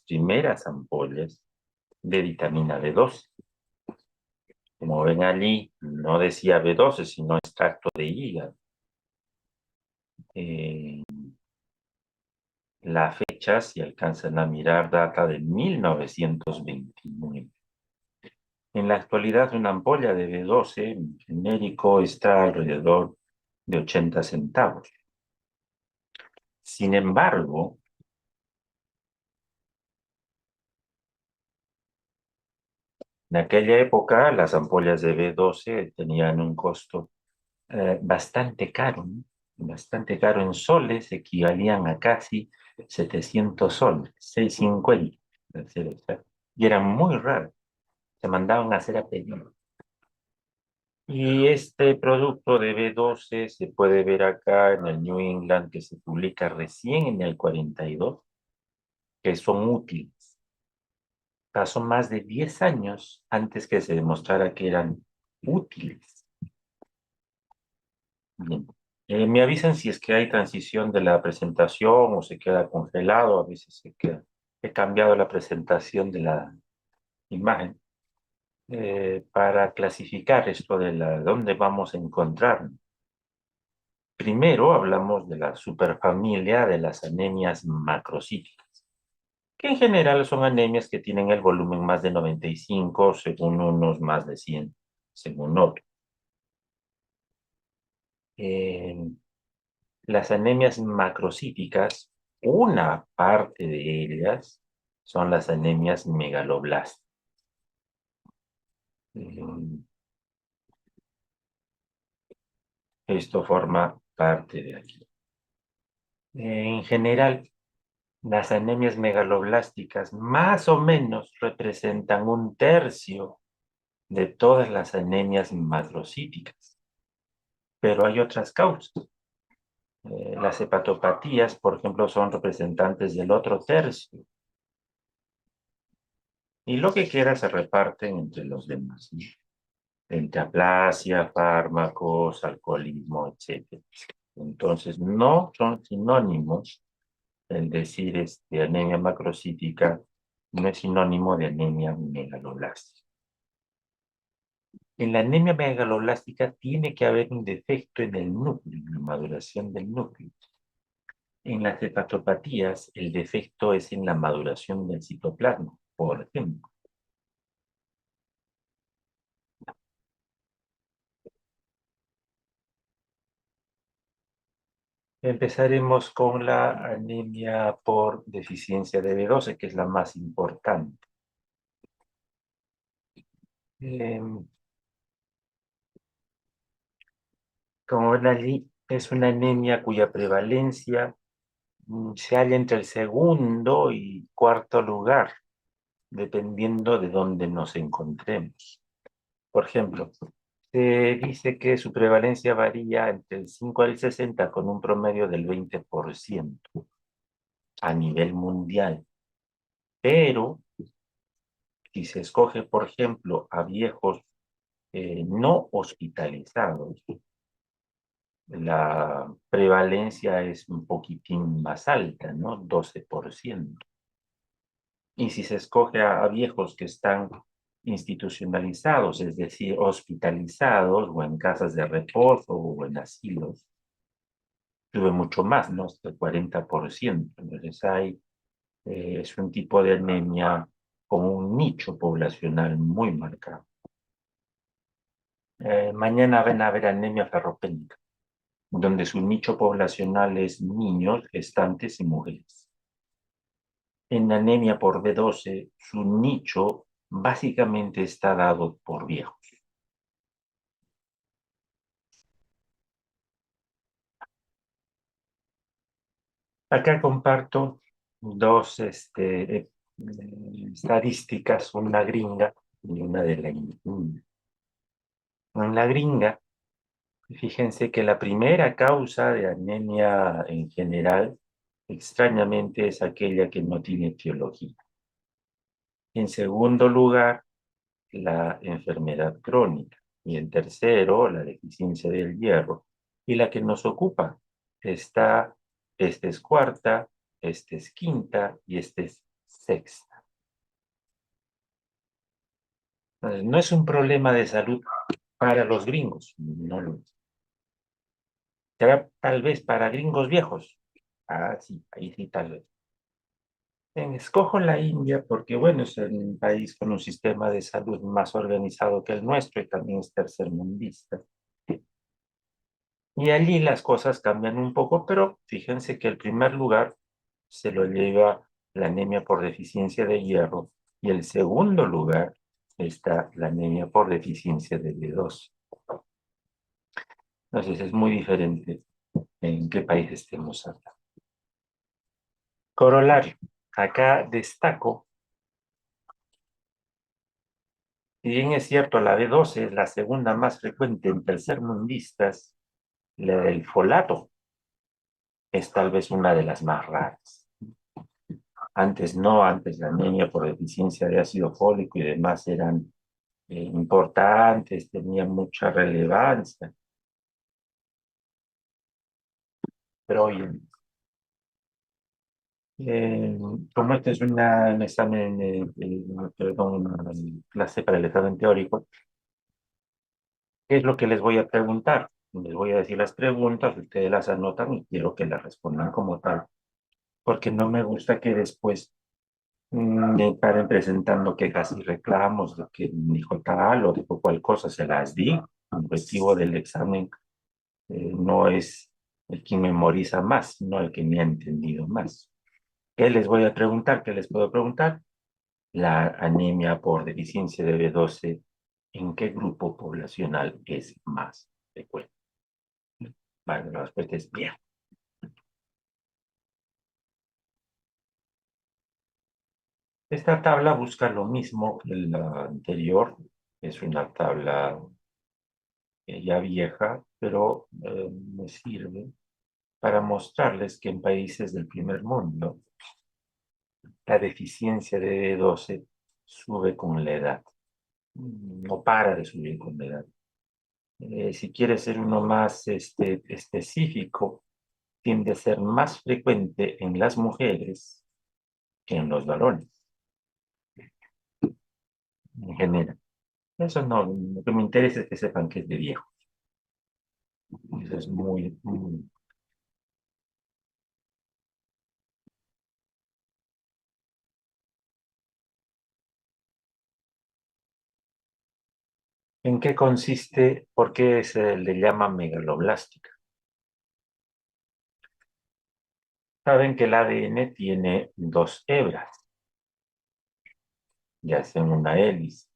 primeras ampollas de vitamina B12. Como ven allí, no decía B12, sino extracto de hígado. La fecha, si alcanzan a mirar, data de 1929. En la actualidad, una ampolla de B12 genérico está alrededor de 80 centavos. Sin embargo, en aquella época, las ampollas de B12 tenían un costo bastante caro, ¿no? Bastante caro en soles, equivalían a casi 700 soles, 650, y eran muy raros, se mandaban a hacer a pedido. Y este producto de B12 se puede ver acá en el New England, que se publica recién en el 42, que son útiles. Pasó más de 10 años antes que se demostrara que eran útiles. Bien. Me avisan si es que hay transición de la presentación o se queda congelado, a veces se queda. He cambiado la presentación de la imagen para clasificar esto de dónde vamos a encontrar. Primero hablamos de la superfamilia de las anemias macrocíticas, que en general son anemias que tienen el volumen más de 95, según unos más de 100, según otros. Las anemias macrocíticas, una parte de ellas son las anemias megaloblásticas. Esto forma parte de aquí. En general, las anemias megaloblásticas más o menos representan 1/3 de todas las anemias macrocíticas. Pero hay otras causas. Las hepatopatías, por ejemplo, son representantes del otro tercio. Y lo que queda se reparten entre los demás, ¿no? Entre aplasia, fármacos, alcoholismo, etc. Entonces, no son sinónimos. El decir anemia macrocítica no es sinónimo de anemia megaloblástica. En la anemia megaloblástica tiene que haber un defecto en el núcleo, en la maduración del núcleo. En las hepatopatías, el defecto es en la maduración del citoplasma, por ejemplo. Empezaremos con la anemia por deficiencia de B12, que es la más importante. Como ven allí, es una anemia cuya prevalencia se halla entre el segundo y cuarto lugar, dependiendo de dónde nos encontremos. Por ejemplo, se dice que su prevalencia varía entre el 5 al 60 con un promedio del 20% a nivel mundial. Pero si se escoge, por ejemplo, a viejos no hospitalizados, la prevalencia es un poquitín más alta, ¿no? 12%. Y si se escoge a viejos que están institucionalizados, es decir, hospitalizados o en casas de reposo o en asilos, sube mucho más, ¿no? Hasta el 40%. Entonces es un tipo de anemia con un nicho poblacional muy marcado. Mañana van a ver anemia ferropénica, donde su nicho poblacional es niños, gestantes y mujeres. En anemia por B12, su nicho básicamente está dado por viejos. Acá comparto dos estadísticas, una gringa y una de la India. En la gringa, fíjense que la primera causa de anemia en general, extrañamente, es aquella que no tiene etiología. En segundo lugar, la enfermedad crónica. Y en tercero, la deficiencia del hierro. Y la que nos ocupa esta es cuarta, esta es quinta y esta es sexta. Entonces, no es un problema de salud para los gringos, no lo es. Será tal vez para gringos viejos. Ah, sí, ahí sí, tal vez. Escojo la India porque, bueno, es un país con un sistema de salud más organizado que el nuestro y también es tercermundista. Y allí las cosas cambian un poco, pero fíjense que el primer lugar se lo lleva la anemia por deficiencia de hierro y el segundo lugar está la anemia por deficiencia de B2. Entonces es muy diferente en qué país estemos hablando. Corolario. Acá destaco, si bien es cierto, la B12 es la segunda más frecuente en tercermundistas, la del folato es tal vez una de las más raras. Antes no, antes la anemia por deficiencia de ácido fólico y demás eran importantes, tenían mucha relevancia, pero hoy, eh, como este es un examen, perdón, una clase para el examen teórico, ¿qué es lo que les voy a preguntar? Les voy a decir las preguntas, ustedes las anotan y quiero que las respondan como tal, porque no me gusta que después me paren presentando quejas y reclamos de que dijo tal o dijo cual cosa, se las di. El objetivo del examen no es el que memoriza más, sino el que me ha entendido más. ¿Qué les voy a preguntar? ¿Qué les puedo preguntar? La anemia por deficiencia de B12, ¿en qué grupo poblacional es más frecuente? Vale, la respuesta es bien. Esta tabla busca lo mismo que la anterior. Es una tabla ya vieja, pero me sirve para mostrarles que en países del primer mundo la deficiencia de B12 sube con la edad, no para de subir con la edad. Si quiere ser uno más específico, tiende a ser más frecuente en las mujeres que en los varones, en general. Eso no, lo que me interesa es que sepan que es de viejo. Eso es muy. ¿En qué consiste? ¿Por qué se le llama megaloblástica? Saben que el ADN tiene dos hebras, ya hacen una hélice.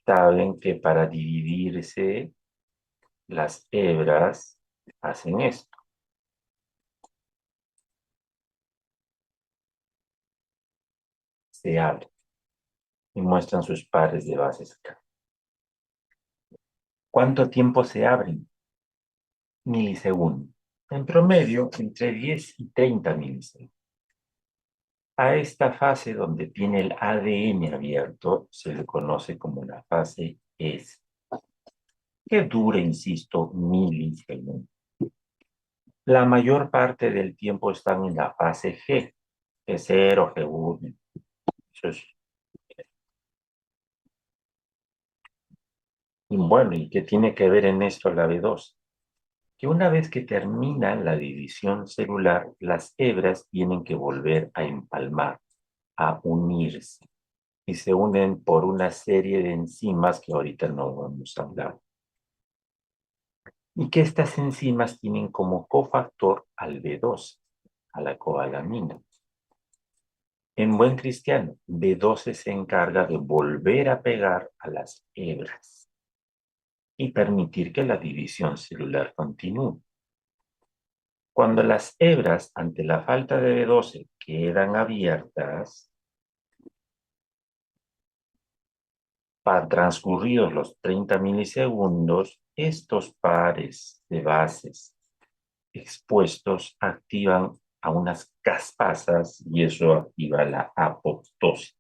Saben que para dividirse las hebras hacen esto, se abren y muestran sus pares de bases acá. ¿Cuánto tiempo se abren? Milisegundos. En promedio, entre 10 y 30 milisegundos. A esta fase donde tiene el ADN abierto se le conoce como la fase S, que dura, insisto, milisegundos. La mayor parte del tiempo están en la fase G, G0, G1. Eso es. Y bueno, ¿y qué tiene que ver en esto la B2? Que una vez que termina la división celular, las hebras tienen que volver a empalmar, a unirse, y se unen por una serie de enzimas que ahorita no vamos a hablar. Y que estas enzimas tienen como cofactor al B12, a la cobalamina. En buen cristiano, B12 se encarga de volver a pegar a las hebras y permitir que la división celular continúe. Cuando las hebras, ante la falta de B12, quedan abiertas, para transcurridos los 30 milisegundos, estos pares de bases expuestos activan a unas caspasas y eso activa la apoptosis,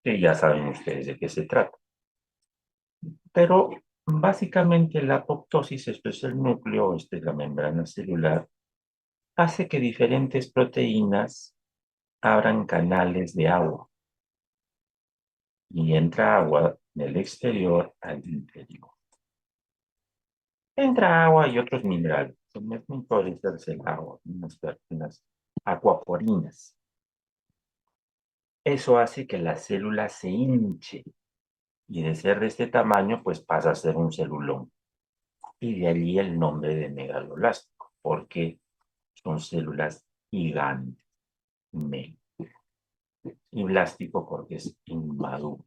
que ya saben ustedes de qué se trata. Pero básicamente la apoptosis, esto es el núcleo, esta es la membrana celular, hace que diferentes proteínas abran canales de agua y entra agua del exterior al interior. Entra agua y otros minerales. Muy puede ser el agua, unas acuaporinas. Eso hace que la célula se hinche y de ser de este tamaño, pues pasa a ser un celulón. Y de allí el nombre de megaloblástico, porque son células gigantes. Y blástico porque es inmaduro.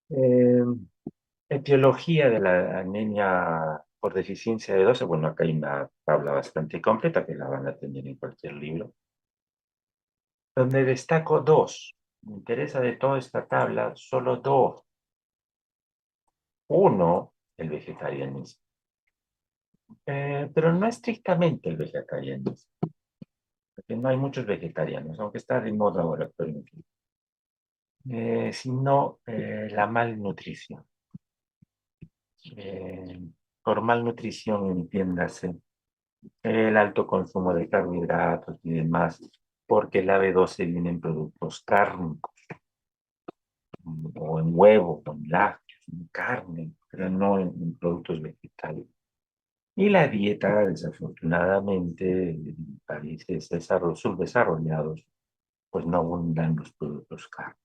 Eh, Etiología de la anemia por deficiencia de 12. Bueno, acá hay una tabla bastante completa que la van a tener en cualquier libro, donde destaco dos. Me interesa de toda esta tabla solo dos. Uno, el vegetarianismo. Pero no estrictamente el vegetarianismo, porque no hay muchos vegetarianos, aunque está de moda ahora, pero en fin. Sino la malnutrición. Eh, por malnutrición entiéndase el alto consumo de carbohidratos y demás, porque la B12 viene en productos cárnicos, o en huevo, o en lácteos, en carne, pero no en productos vegetales. Y la dieta, desafortunadamente, en países subdesarrollados, pues no abundan los productos cárnicos.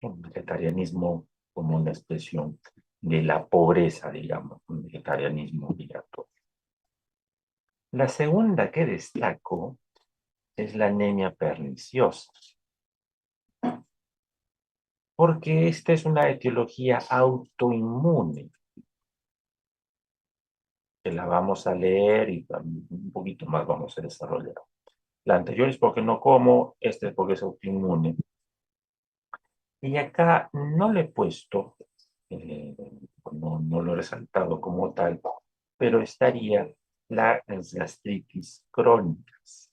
El vegetarianismo como una expresión de la pobreza, digamos, un vegetarianismo obligatorio. La segunda que destaco es la anemia perniciosa, porque esta es una etiología autoinmune, que la vamos a leer y un poquito más vamos a desarrollar. La anterior es porque no como, esta es porque es autoinmune. Y acá no le he puesto, eh, no lo he resaltado como tal, pero estaría las gastritis crónicas.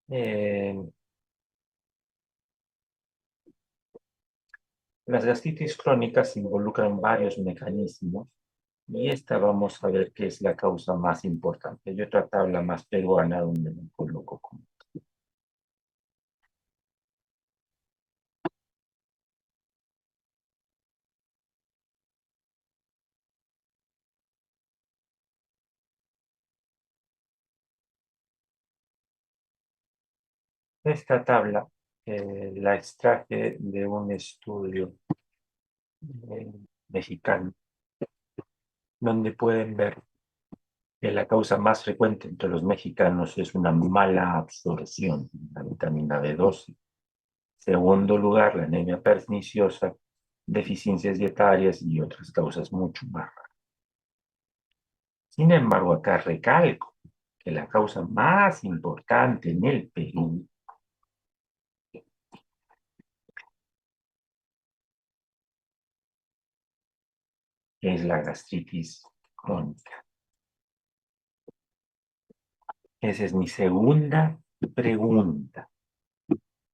Eh, las gastritis crónicas involucran varios mecanismos y esta vamos a ver qué es la causa más importante. Hay otra tabla más peruana donde me coloco como. Esta tabla la extraje de un estudio eh, mexicano, donde pueden ver que la causa más frecuente entre los mexicanos es una mala absorción de la vitamina B12. Segundo lugar, la anemia perniciosa, deficiencias dietarias y otras causas mucho más raras. Sin embargo, acá recalco que la causa más importante en el Perú es la gastritis crónica. Esa es mi segunda pregunta.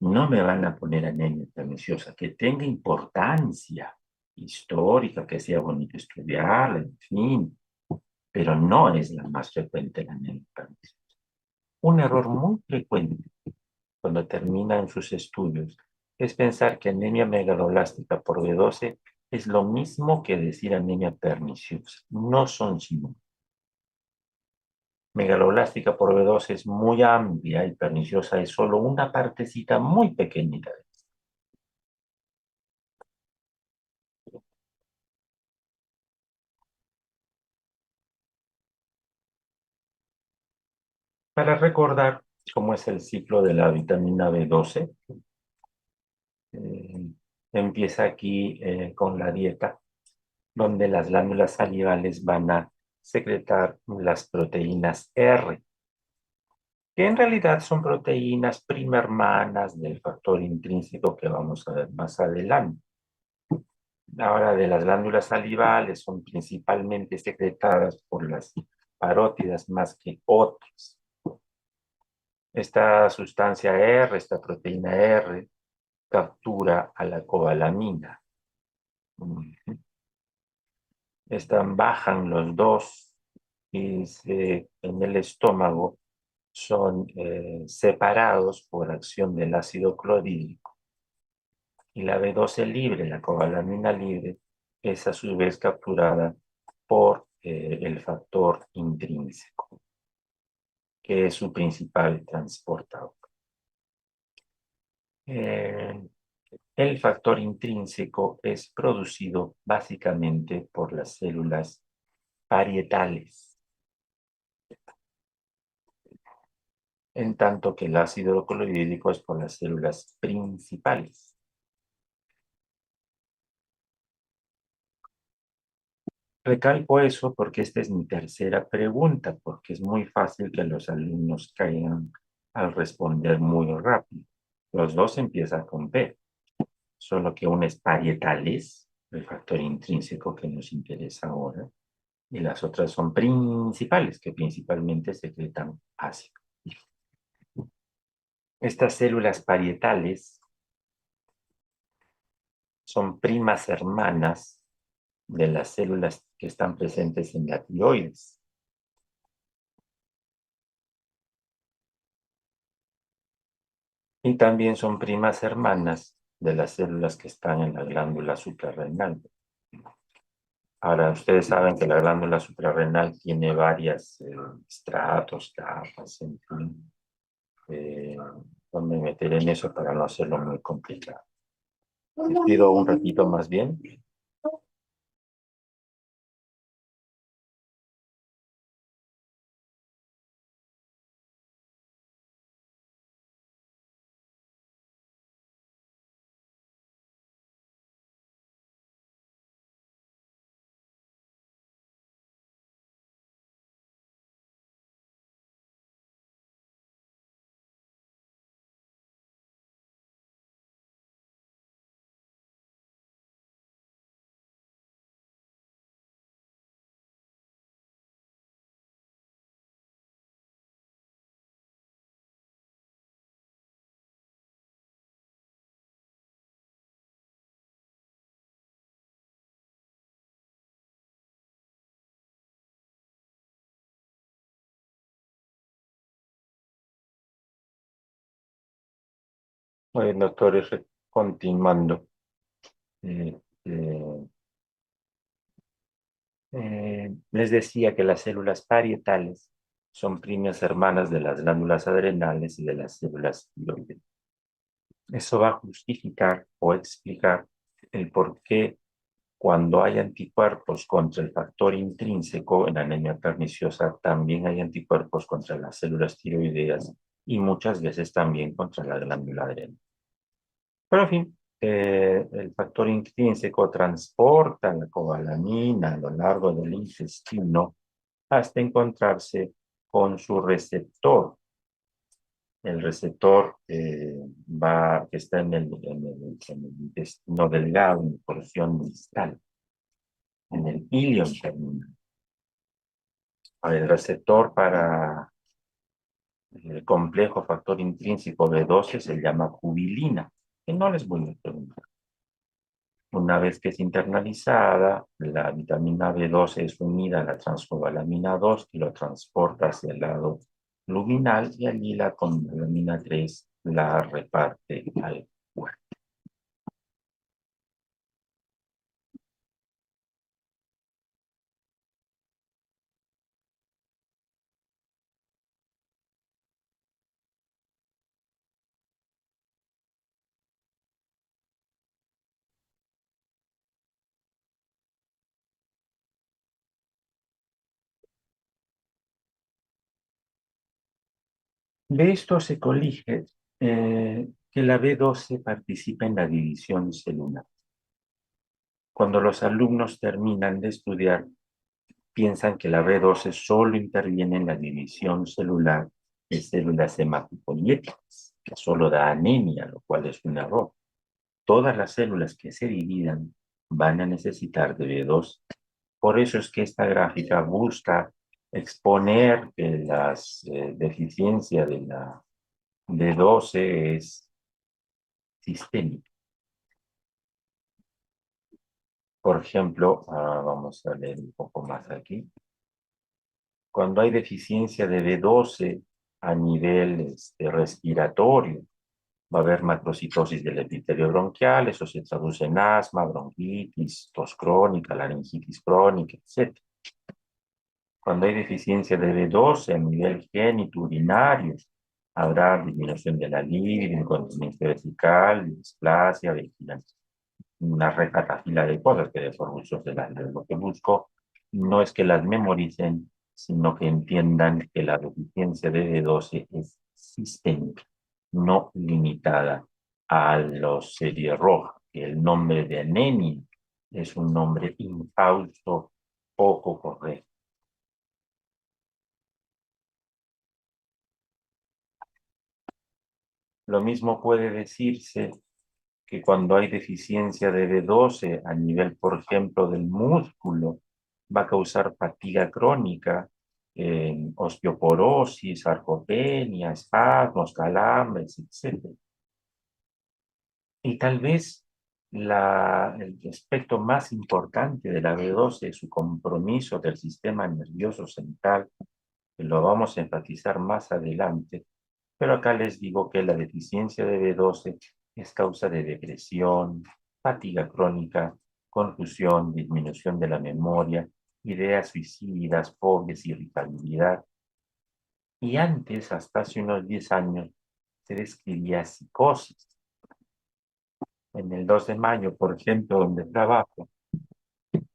No me van a poner anemia perniciosa, que tenga importancia histórica, que sea bonito estudiarla, en fin, pero no es la más frecuente la anemia perniciosa. Un error muy frecuente cuando terminan sus estudios es pensar que anemia megaloblástica por B12 es lo mismo que decir anemia perniciosa. No son sinónimos. Megaloblástica por B12 es muy amplia y perniciosa es solo una partecita muy pequeñita. Para recordar cómo es el ciclo de la vitamina B12, eh, empieza aquí con la dieta, donde las glándulas salivales van a secretar las proteínas R, que en realidad son proteínas prima hermanas del factor intrínseco que vamos a ver más adelante. Ahora, de las glándulas salivales son principalmente secretadas por las parótidas más que otras. Esta sustancia R, esta proteína R, captura a la cobalamina. Ujú. Bajan los dos y en el estómago son separados por acción del ácido clorhídrico. Y la B12 libre, la cobalamina libre, es a su vez capturada por el factor intrínseco, que es su principal transportador. Eh, el factor intrínseco es producido básicamente por las células parietales, en tanto que el ácido clorhídrico es por las células principales. Recalco eso porque esta es mi tercera pregunta, porque es muy fácil que los alumnos caigan al responder muy rápido. Los dos empiezan con P, solo que una es parietales, el factor intrínseco que nos interesa ahora, y las otras son principales, que principalmente secretan ácido. Estas células parietales son primas hermanas de las células que están presentes en la tiroides. Y también son primas hermanas de las células que están en la glándula suprarrenal. Ahora, ustedes saben que la glándula suprarrenal tiene varias estratos, capas, en fin. No me meteré en eso para no hacerlo muy complicado. Les pido un ratito más bien. Muy bien, doctores, continuando. Eh, eh, Les decía que las células parietales son primas hermanas de las glándulas adrenales y de las células tiroides. Eso va a justificar o explicar el por qué cuando hay anticuerpos contra el factor intrínseco en anemia perniciosa, también hay anticuerpos contra las células tiroideas y muchas veces también contra la glándula adrenal. Pero en fin, el factor intrínseco transporta la cobalamina a lo largo del intestino hasta encontrarse con su receptor. El receptor que está en el intestino delgado, en la porción distal, en el ilion terminal. El receptor para el complejo factor intrínseco B12 se llama cubilina, que no les voy a preguntar. Una vez que es internalizada, la vitamina B12 es unida a la transcobalamina 2 que lo transporta hacia el lado luminal y allí la cobalamina 3 la reparte al cuerpo. De esto se colige que la B12 participa en la división celular. Cuando los alumnos terminan de estudiar, piensan que la B12 solo interviene en la división celular de células hematopoyéticas, que solo da anemia, lo cual es un error. Todas las células que se dividan van a necesitar de B12. Por eso es que esta gráfica busca exponer que las deficiencias de la B12 es sistémica. Por ejemplo, vamos a leer un poco más aquí. Cuando hay deficiencia de B12 a nivel respiratorio, va a haber macrocitosis del epitelio bronquial, eso se traduce en asma, bronquitis, tos crónica, laringitis crónica, etc. Cuando hay deficiencia de B12 a nivel genitourinario, habrá disminución de la libido, incontinencia vesical, displasia, vigilancia, una recatafila de cosas que de por muchos de las lo que busco no es que las memoricen, sino que entiendan que la deficiencia de B12 es sistémica, no limitada a los serie roja, que el nombre de anemia es un nombre infausto, poco correcto. Lo mismo puede decirse que cuando hay deficiencia de B12 a nivel, por ejemplo, del músculo, va a causar fatiga crónica, osteoporosis, sarcopenia, espasmos, calambres, etc. Y tal vez el aspecto más importante de la B12 es su compromiso del sistema nervioso central, que lo vamos a enfatizar más adelante, pero acá les digo que la deficiencia de B12 es causa de depresión, fatiga crónica, confusión, disminución de la memoria, ideas suicidas, fobias, irritabilidad. Y antes, hasta hace unos 10 años, se describía psicosis. En el 2 de mayo, por ejemplo, donde trabajo,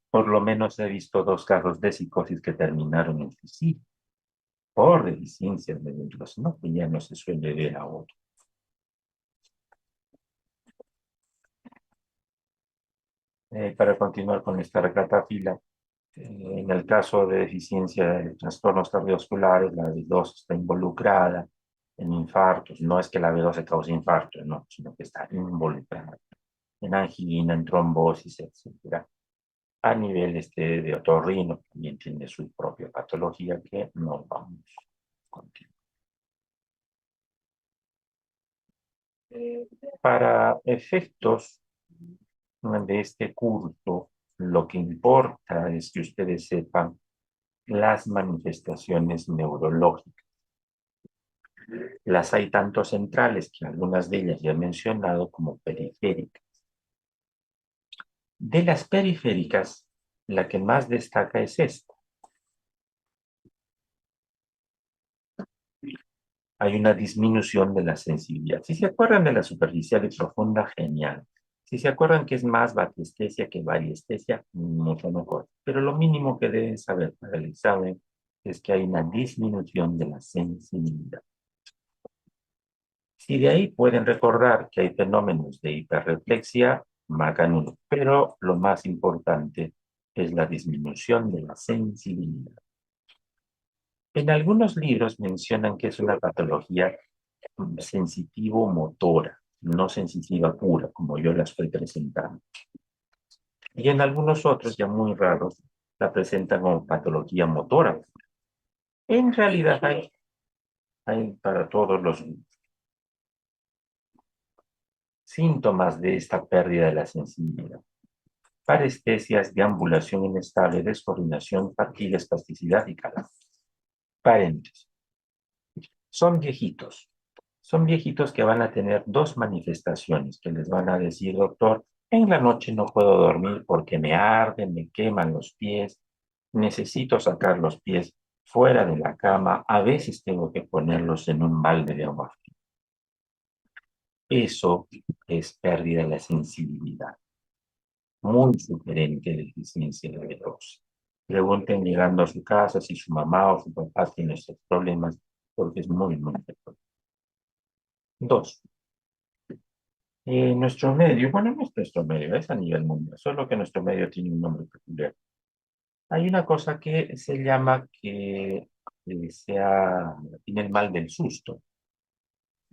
por lo menos he visto 2 casos de psicosis que terminaron en suicidio por deficiencia de B12, ¿no? Que ya no se suele ver ahora. Para continuar con esta recatafila, en el caso de deficiencia de trastornos cardiovasculares, la B2 está involucrada en infartos. No es que la B12 cause infarto, no, sino que está involucrada en angina, en trombosis, etcétera. A nivel de otorrino, también tiene su propia patología que no vamos a continuar. Para efectos de este curso, lo que importa es que ustedes sepan las manifestaciones neurológicas. Las hay tanto centrales, que algunas de ellas ya he mencionado, como periféricas. De las periféricas, la que más destaca es esta. Hay una disminución de la sensibilidad. Si se acuerdan de la superficial y profunda, genial. Si se acuerdan que es más batiestesia que variestesia, mucho mejor. Pero lo mínimo que deben saber para el examen es que hay una disminución de la sensibilidad. Si de ahí pueden recordar que hay fenómenos de hiperreflexia, marcan uno. Pero lo más importante es la disminución de la sensibilidad. En algunos libros mencionan que es una patología sensitivo-motora, no sensitiva pura, como yo la estoy presentando. Y en algunos otros, ya muy raros, la presentan como patología motora. En realidad hay para todos los síntomas de esta pérdida de la sensibilidad. Parestesias, deambulación inestable, descoordinación, fatiga, espasticidad y calambres. Paréntesis. Son viejitos. Son viejitos que van a tener dos manifestaciones que les van a decir, doctor, en la noche no puedo dormir porque me arden, me queman los pies, necesito sacar los pies fuera de la cama, a veces tengo que ponerlos en un balde de agua fría. Eso es pérdida de la sensibilidad, muy sugerente de deficiencia de B12. Pregunten llegando a su casa si su mamá o su papá tiene estos problemas, porque es muy, muy frecuente. Dos, nuestro medio, bueno, no es nuestro medio, es a nivel mundial, solo que nuestro medio tiene un nombre peculiar. Hay una cosa que se llama que tiene el mal del susto,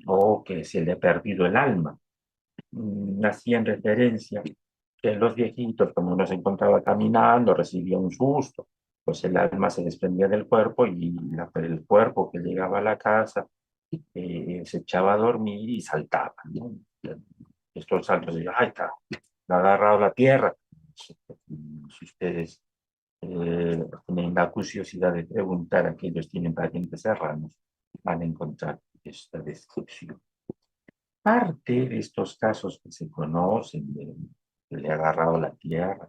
o que se le ha perdido el alma. Nací en referencia que los viejitos, cuando uno se encontraba caminando, recibía un susto, pues el alma se desprendía del cuerpo y el cuerpo que llegaba a la casa se echaba a dormir y saltaba, ¿no? Estos saltos, de, ¡ay, está! Me ha agarrado la tierra. Si ustedes tienen la curiosidad de preguntar a aquellos tienen parientes serranos, van a encontrar esta descripción. Parte de estos casos que se conocen, de que le ha agarrado la tierra,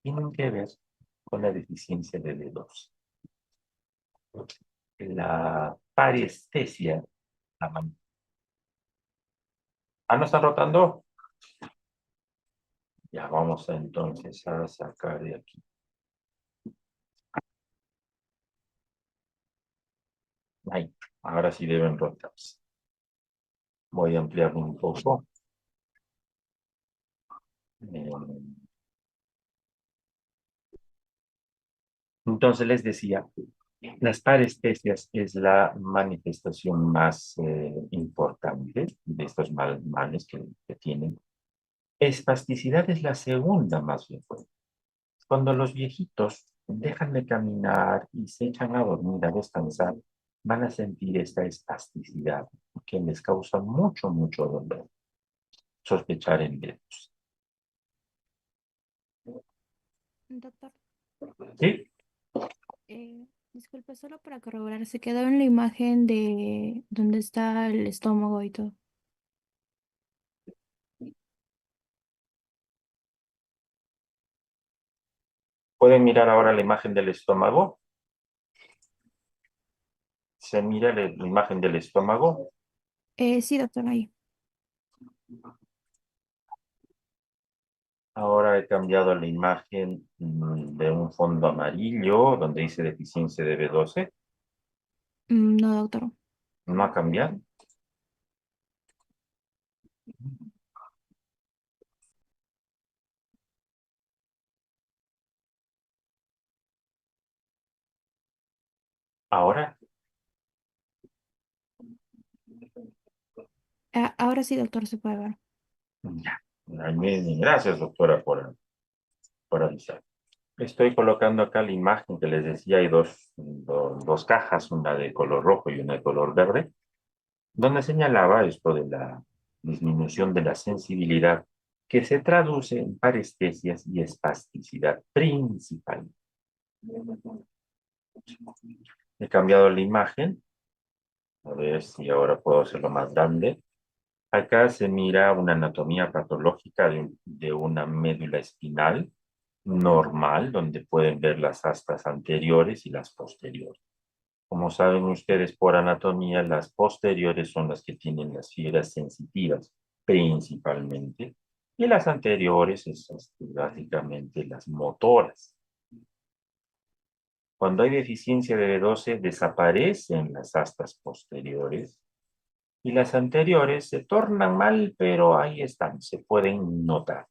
tienen que ver con la deficiencia de D2. La parestesia, ¿no están rotando? Ya vamos entonces a sacar de aquí. Ahí, ahora sí deben rotarse. Voy a ampliar un poco. Entonces les decía, las parestesias es la manifestación más importante de estos males que tienen. Espasticidad es la segunda más frecuente. Cuando los viejitos dejan de caminar y se echan a dormir, a descansar, van a sentir esta espasticidad que les causa mucho, mucho dolor. Sospechar en dedos. Doctor, ¿Sí? disculpe, solo para corroborar, se quedó en la imagen de donde está el estómago y todo. ¿Pueden mirar ahora la imagen del estómago? Se mira la imagen del estómago. Sí, doctor, ahí. Ahora he cambiado la imagen de un fondo amarillo donde dice deficiencia de B12. No, doctor. No ha cambiado. Ahora, Ahora sí, doctor, se puede ver. ya. Gracias, doctora, por avisar. Estoy colocando acá la imagen que les decía. Hay dos cajas, una de color rojo y una de color verde, donde señalaba esto de la disminución de la sensibilidad que se traduce en parestesias y espasticidad principal. He cambiado la imagen. A ver si ahora puedo hacerlo más grande. Acá se mira una anatomía patológica de una médula espinal normal, donde pueden ver las astas anteriores y las posteriores. Como saben ustedes por anatomía, las posteriores son las que tienen las fibras sensitivas, principalmente, y las anteriores es básicamente las motoras. Cuando hay deficiencia de B12, desaparecen las astas posteriores y las anteriores se tornan mal, pero ahí están, se pueden notar.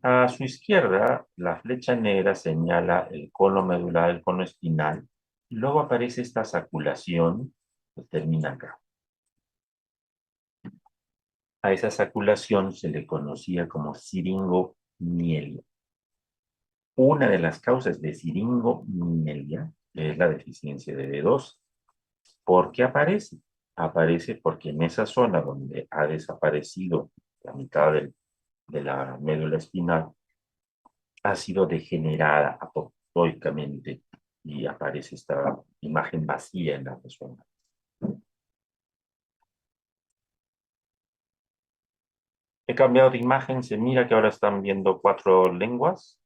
A su izquierda, la flecha negra señala el cono medular, el cono espinal, y luego aparece esta saculación que termina acá. A esa saculación se le conocía como siringomielgia. Una de las causas de siringomielgia es la deficiencia de B2. ¿Por qué aparece? Aparece porque en esa zona donde ha desaparecido la mitad de la médula espinal, ha sido degenerada apoptóicamente y aparece esta imagen vacía en la persona. He cambiado de imagen, se mira que ahora están viendo 4 lenguas.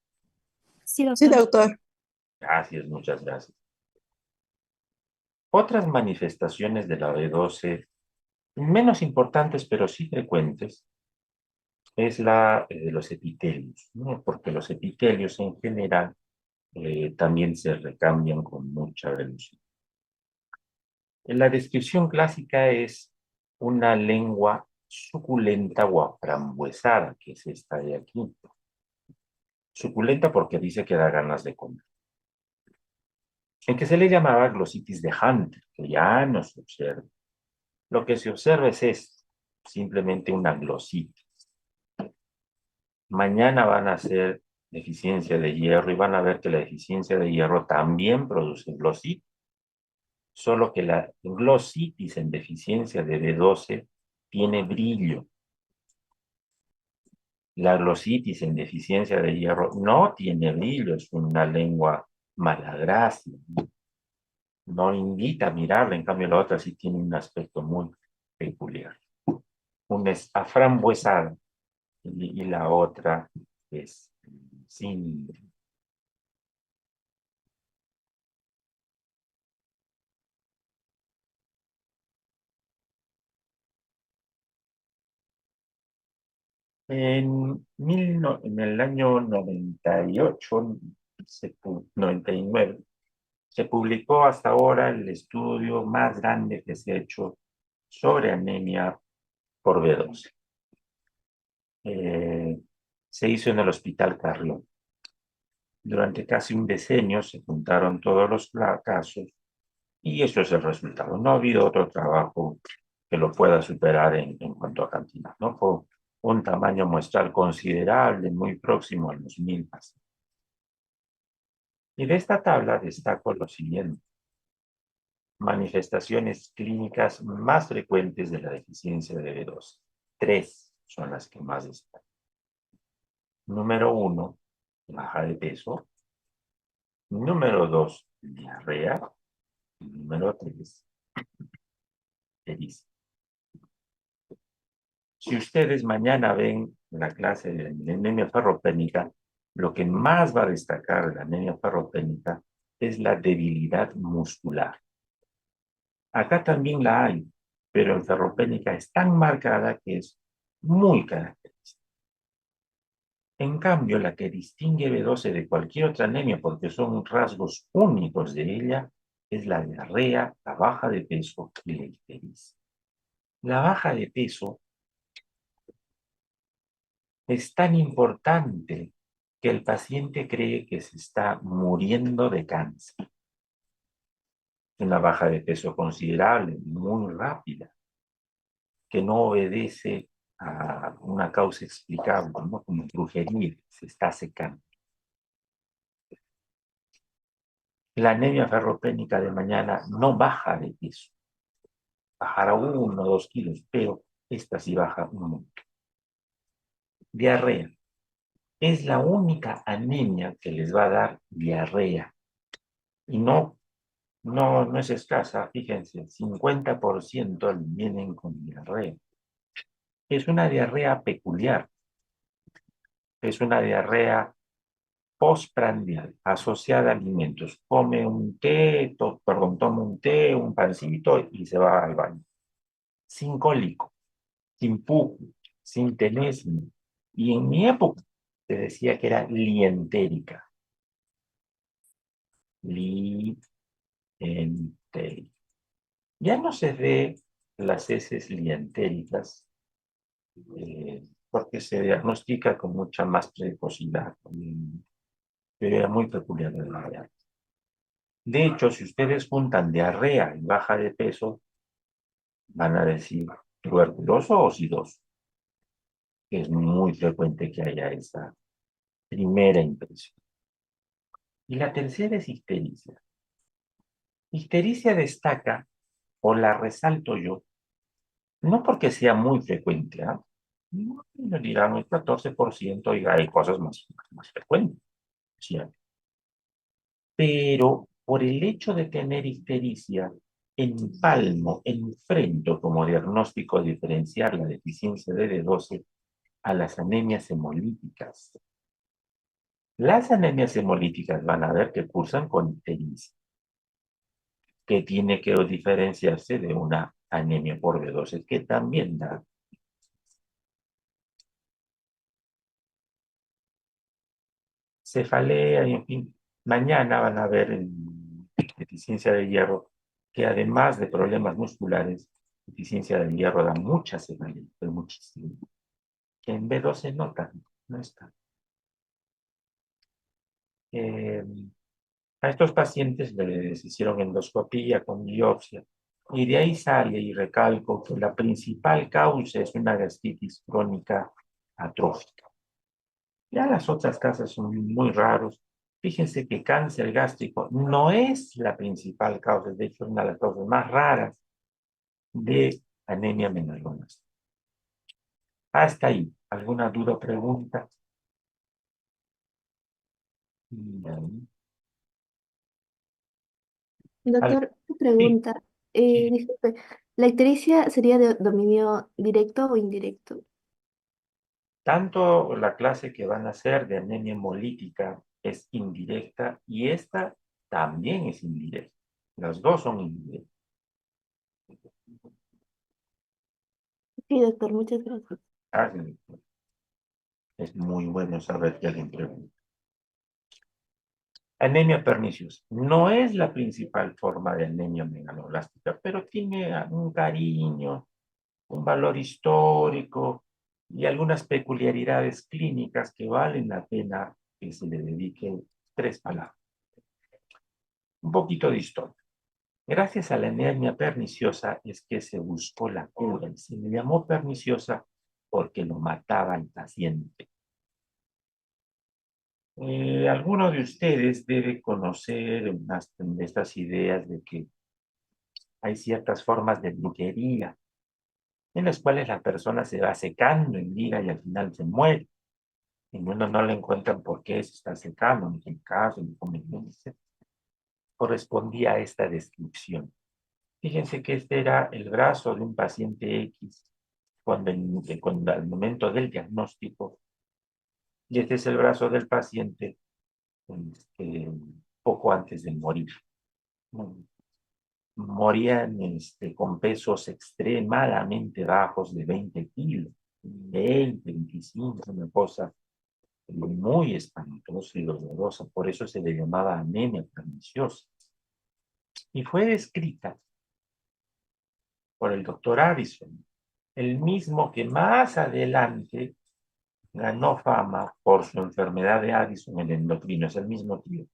Sí, Sí, doctor. doctor. Gracias, muchas gracias. Otras manifestaciones de la B12, menos importantes pero sí frecuentes, es la de los epitelios, ¿no? Porque los epitelios en general también se recambian con mucha velocidad. La descripción clásica es una lengua suculenta o aframbuesada, que es esta de aquí. Suculenta porque dice que da ganas de comer. En que se le llamaba glositis de Hunter, que ya no se observa. Lo que se observa es simplemente una glositis. Mañana van a hacer deficiencia de hierro y van a ver que la deficiencia de hierro también produce glositis, solo que la glositis en deficiencia de B12 tiene brillo. La glositis en deficiencia de hierro no tiene brillo, es una lengua malagracia, no invita a mirarla, en cambio la otra sí tiene un aspecto muy peculiar. Una es aframbuesada y la otra es sin. En el año 98, 99, se publicó hasta ahora el estudio más grande que se ha hecho sobre anemia por B12. Eh, Se hizo en el Hospital Carrión. Durante casi un decenio se juntaron todos los casos y eso es el resultado. No ha habido otro trabajo que lo pueda superar en cuanto a cantidad, ¿no? Fue un tamaño muestral considerable, muy próximo a los 1000 pacientes. Y de esta tabla destaco lo siguiente: manifestaciones clínicas más frecuentes de la deficiencia de B12. Tres son las que más destacan. Número uno, baja de peso. Número dos, diarrea. Y número tres, eriza. Si ustedes mañana ven la clase de anemia ferropénica, lo que más va a destacar de la anemia ferropénica es la debilidad muscular. Acá también la hay, pero en ferropénica es tan marcada que es muy característica. En cambio, la que distingue B12 de cualquier otra anemia, porque son rasgos únicos de ella, es la diarrea, la baja de peso y la ictericia. La baja de peso es tan importante que el paciente cree que se está muriendo de cáncer. Una baja de peso considerable, muy rápida, que no obedece a una causa explicable, ¿no? Como brujería, se está secando. La anemia ferropénica de mañana no baja de peso, bajará 1 o 2 kilos, pero esta sí baja un montón. Diarrea. Es la única anemia que les va a dar diarrea. Y no es escasa, fíjense, el 50% vienen con diarrea. Es una diarrea peculiar, es una diarrea postprandial, asociada a alimentos. Come un té, toma un té, un pancito y se va al baño. Sin cólico, sin pujo, sin tenesmo. Y en mi época se decía que era lientérica. Lientérica. Ya no se ve las heces lientéricas porque se diagnostica con mucha más precocidad, pero era muy peculiar de la diarrea. De hecho, si ustedes juntan diarrea y baja de peso, van a decir tuberculoso o sidoso. Es muy frecuente que haya esa primera impresión. Y la tercera es ictericia. Ictericia destaca, o la resalto yo, no porque sea muy frecuente, ¿ah? No dirán el 14%, y hay cosas más frecuentes, ¿sí? Pero por el hecho de tener ictericia, enfrento como diagnóstico diferenciar la deficiencia de D12 a las anemias hemolíticas. Las anemias hemolíticas van a ver que cursan con ictericia, que tiene que diferenciarse de una anemia por B12, que también da cefalea, y en fin. Mañana van a ver en deficiencia de hierro que además de problemas musculares, deficiencia de hierro da mucha cefalea, pero muchísimo. Que en B12 no tanto, no está. Eh, a estos pacientes les hicieron endoscopía con biopsia y de ahí sale, y recalco, que la principal causa es una gastritis crónica atrófica. Ya las otras causas son muy raros. Fíjense que cáncer gástrico no es la principal causa, de hecho es una de las causas más raras de anemia megalónica. Hasta ahí. ¿Alguna duda o pregunta? Mm, al- Doctor, una sí, pregunta. sí. Disculpe, ¿la ictericia sería de dominio directo o indirecto? Tanto la clase que van a hacer de anemia hemolítica es indirecta y esta también es indirecta. Las dos son indirectas. Sí, doctor, muchas gracias. Ah, es muy bueno saber que alguien pregunta. Anemia perniciosa. No es la principal forma de anemia megaloblástica, pero tiene un cariño, un valor histórico y algunas peculiaridades clínicas que valen la pena que se le dedique 3 palabras. Un poquito de historia. Gracias a la anemia perniciosa es que se buscó la cura. Se le llamó perniciosa porque lo mataba al paciente. Alguno de ustedes debe conocer unas de estas ideas de que hay ciertas formas de brujería en las cuales la persona se va secando en vida y al final se muere. Y uno no le encuentran por qué se está secando, ni qué caso, ni cómo correspondía a esta descripción. Fíjense que este era el brazo de un paciente X cuando al momento del diagnóstico, y este es el brazo del paciente este, poco antes de morir. Morían con pesos extremadamente bajos de 20 kilos, 20, 25, una cosa muy espantosa y dolorosa. Por eso se le llamaba anemia perniciosa. Y fue descrita por el doctor Addison, el mismo que más adelante ganó fama por su enfermedad de Addison, el endocrino, es el mismo tío.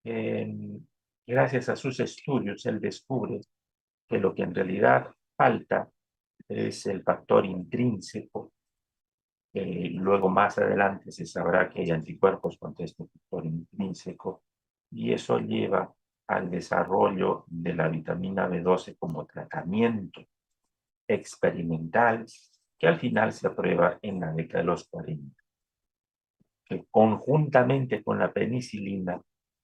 Eh, Gracias a sus estudios, él descubre que lo que en realidad falta es el factor intrínseco. Luego más adelante se sabrá que hay anticuerpos contra este factor intrínseco y eso lleva al desarrollo de la vitamina B12 como tratamiento experimental que al final se aprueba en la década de los 40, que conjuntamente con la penicilina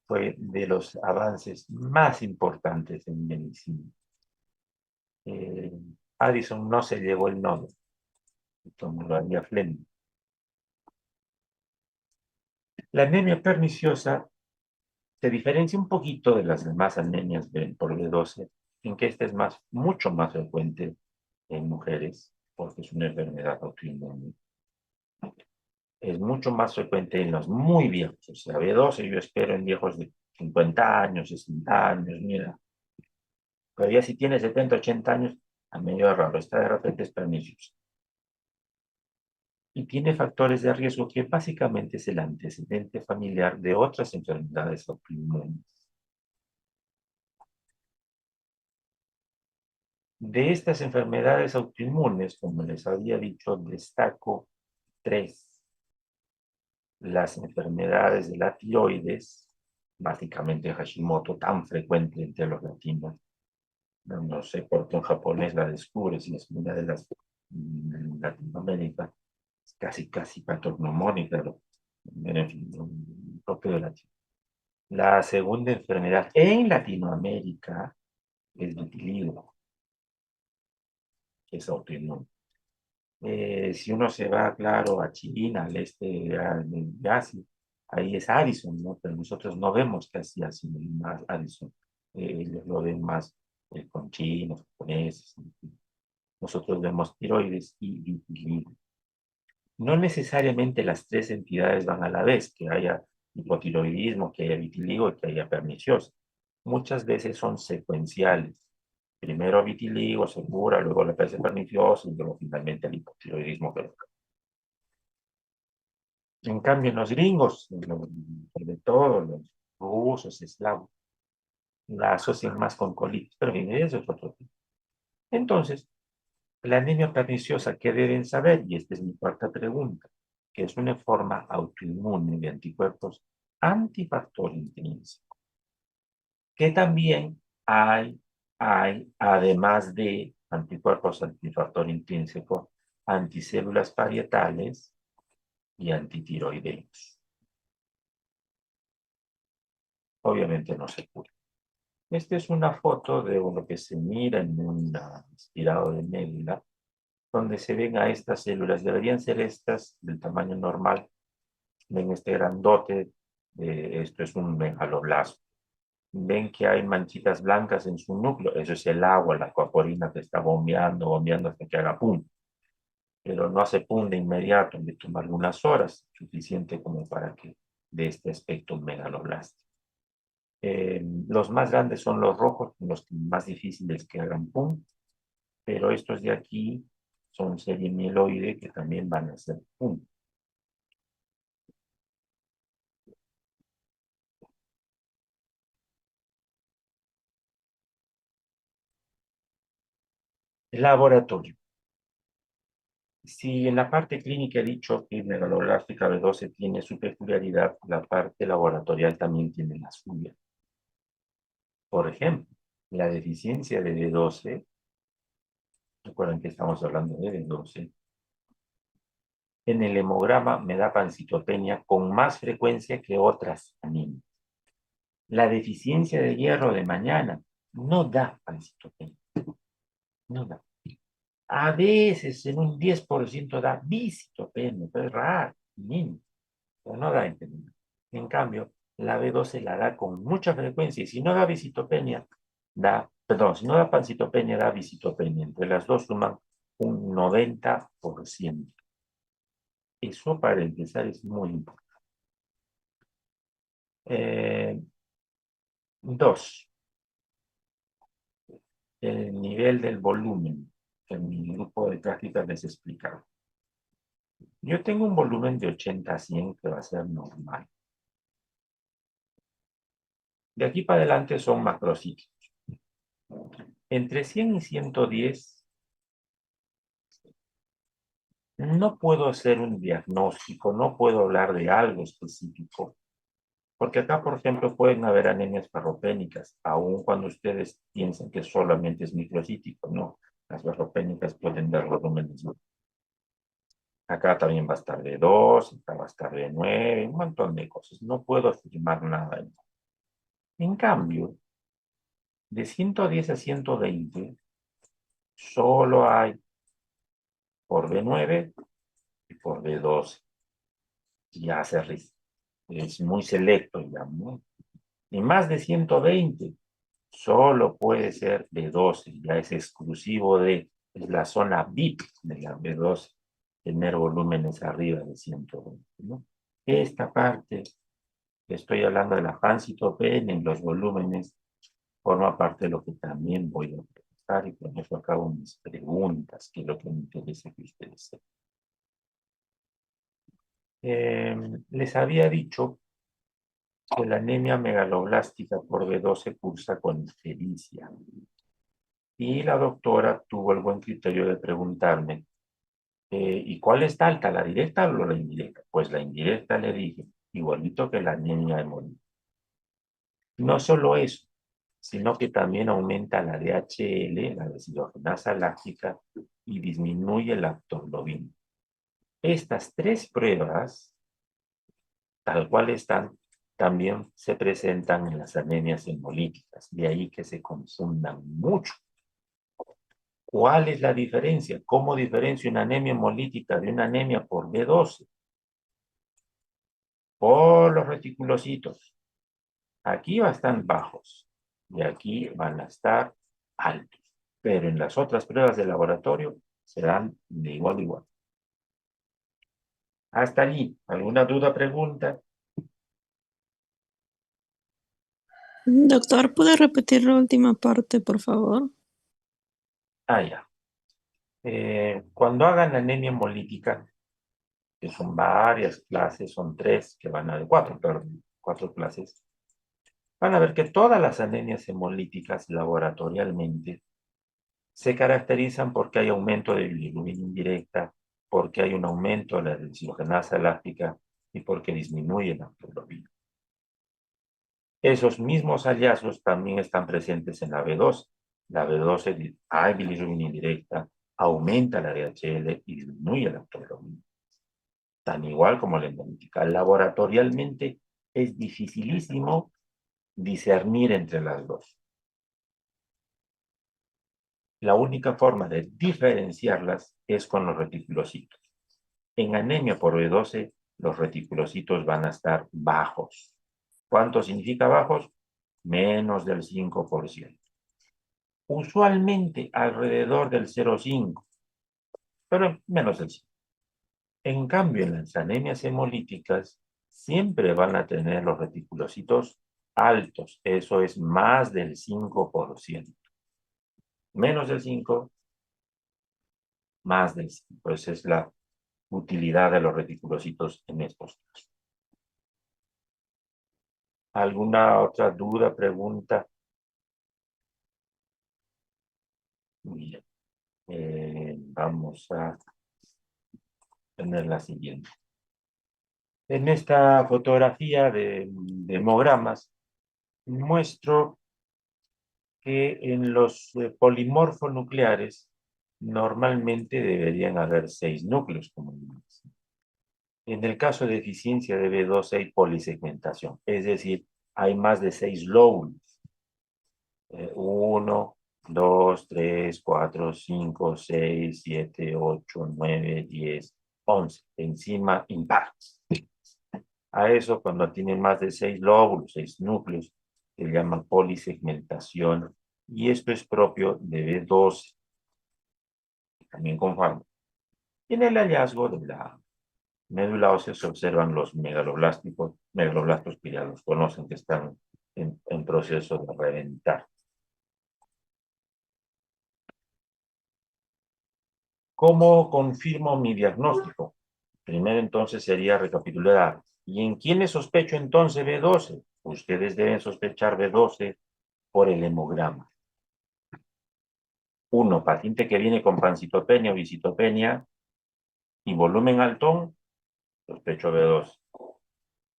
fue de los avances más importantes en medicina. Eh, Addison no se llevó el Nobel, como lo haría Fleming. La anemia perniciosa se diferencia un poquito de las demás anemias por B12, en que esta es mucho más frecuente en mujeres, porque es una enfermedad autoinmune. Es mucho más frecuente en los muy viejos, o sea, B12 yo espero en viejos de 50 años, 60 años, mira. Pero ya si tiene 70, 80 años, a medio raro, esta de repente es perniciosa. Y tiene factores de riesgo que básicamente es el antecedente familiar de otras enfermedades autoinmunes. De estas enfermedades autoinmunes, como les había dicho, destaco 3. Las enfermedades de la tiroides, básicamente Hashimoto, tan frecuente entre los latinos. No sé por qué en japonés la descubre, si es una de las en Latinoamérica, es casi patognomónica, en fin, propio de latino. La segunda enfermedad en Latinoamérica es vitiligo, que es autoinmune. Si uno se va, claro, a China, al este de Asia, ahí es Addison, ¿no? Pero nosotros no vemos casi así más Addison. Ellos lo ven más con chinos, japoneses. Nosotros vemos tiroides y vitiligo. No necesariamente las 3 entidades van a la vez, que haya hipotiroidismo, que haya vitiligo y que haya perniciosis. Muchas veces son secuenciales. Primero vitiligo, se cura, luego la perniciosa y luego finalmente el hipotiroidismo. En cambio, en los gringos, sobre todo los rusos, eslavos, la asocian más con colitis, pero bien, eso es otro tema. Entonces, La anemia perniciosa, ¿qué deben saber? Y esta es mi cuarta pregunta, que es una forma autoinmune de anticuerpos antifactor intrínseco, que también además de anticuerpos antifactor intrínseco, anticélulas parietales y antitiroideos. Obviamente no se cura. Esta es una foto de lo que se mira en un aspirado de médula, donde se ven a estas células. Deberían ser estas del tamaño normal. Ven este grandote, esto es un megaloblasto. Ven que hay manchitas blancas en su núcleo, eso es el agua, la coaporina que está bombeando, bombeando hasta que haga pum. Pero no hace pum de inmediato, le toma algunas horas, suficiente como para que dé este aspecto megaloblástico. Los más grandes son los rojos, los más difíciles que hagan pum, pero estos de aquí son serie mieloide que también van a hacer pum. El laboratorio. Si en la parte clínica he dicho que megaloblástica B12 tiene su peculiaridad, la parte laboratorial también tiene la suya. Por ejemplo, la deficiencia de B12, recuerden que estamos hablando de B12, en el hemograma me da pancitopenia con más frecuencia que otras anemias. La deficiencia de hierro de mañana no da pancitopenia, no da. A veces en un 10% da visitopenia, pero es raro, mínimo, pero no da enfermedad. En cambio, la B12 la da con mucha frecuencia y si no da visitopenia, si no da pancitopenia, da visitopenia. Entre las dos suman un 90%. Eso para empezar es muy importante. Dos, el nivel del volumen, que en mi grupo de prácticas les explicaba. Yo tengo un volumen de 80 a 100 que va a ser normal. De aquí para adelante son macrocíclicos. Entre 100 y 110 no puedo hacer un diagnóstico, no puedo hablar de algo específico, porque acá, por ejemplo, pueden haber anemias parropénicas, aun cuando ustedes piensan que solamente es microcítico, no. Las parropénicas pueden dar volúmenes. Acá también va a estar de 2, acá va a estar de 9, un montón de cosas. No puedo afirmar nada. En cambio, de 110 a 120, solo hay por B9 y por B12. Ya es muy selecto, digamos. Y más de 120, solo puede ser B12, ya es exclusivo es la zona VIP de la B12, tener volúmenes arriba de 120, ¿no? Esta parte, estoy hablando de la pancitopenia en los volúmenes, forma parte de lo que también voy a preguntar y con eso acabo mis preguntas, que es lo que me interesa que ustedes sepan. Les había dicho que la anemia megaloblástica por B12 cursa con ictericia. Y la doctora tuvo el buen criterio de preguntarme, ¿y cuál está alta, la directa o la indirecta? Pues la indirecta le dije, igualito que la anemia hemolítica. No solo eso, sino que también aumenta la DHL, la deshidrogenasa láctica, y disminuye la aptoglobina. Estas tres pruebas, tal cual están, también se presentan en las anemias hemolíticas, de ahí que se confundan mucho. ¿Cuál es la diferencia? ¿Cómo diferencio una anemia hemolítica de una anemia por B12? Por los reticulocitos. Aquí van a estar bajos y aquí van a estar altos. Pero en las otras pruebas de laboratorio serán de igual a igual. Hasta allí. ¿Alguna duda, pregunta? Doctor, ¿puede repetir la última parte, por favor? Ya. Cuando hagan anemia hemolítica, que son varias clases, son cuatro clases, van a ver que todas las anemias hemolíticas laboratorialmente se caracterizan porque hay aumento de bilirrubina indirecta, porque hay un aumento de la deshidrogenasa láctica y porque disminuye la hemoglobina. Esos mismos hallazgos también están presentes en la B12. La B12 hay bilirrubina indirecta, aumenta la DHL y disminuye la hemoglobina. Tan igual como la hemolítica. Laboratorialmente es dificilísimo discernir entre las dos. La única forma de diferenciarlas es con los reticulocitos. En anemia por B12, los reticulocitos van a estar bajos. ¿Cuánto significa bajos? Menos del 5%. Usualmente alrededor del 0,5, pero menos del 5. En cambio, en las anemias hemolíticas siempre van a tener los reticulocitos altos. Eso es más del 5%. Menos del 5, más del 5. Esa es la utilidad de los reticulocitos en estos casos. ¿Alguna otra duda, pregunta? Bien. Vamos a tener la siguiente. En esta fotografía de hemogramas muestro que en los polimorfonucleares normalmente deberían haber 6 núcleos, como vimos. En el caso de deficiencia de B12 hay polisegmentación, es decir, hay más de 6 lóbulos. 1, 2, 3, 4, 5, 6, 7, 8, 9, 10, 11. Encima impares. A eso, cuando tienen más de 6 lóbulos, 6 núcleos, se llama polisegmentación. Y esto es propio de B12. También con fármaco. Y en el hallazgo de la médula ósea se observan los megaloblastos que ya los conocen, que están en proceso de reventar. ¿Cómo confirmo mi diagnóstico? Primero entonces sería recapitular. ¿Y en quiénes sospecho entonces B12? Ustedes deben sospechar B12 por el hemograma. 1, paciente que viene con pancitopenia o visitopenia y volumen alto, sospecho B12.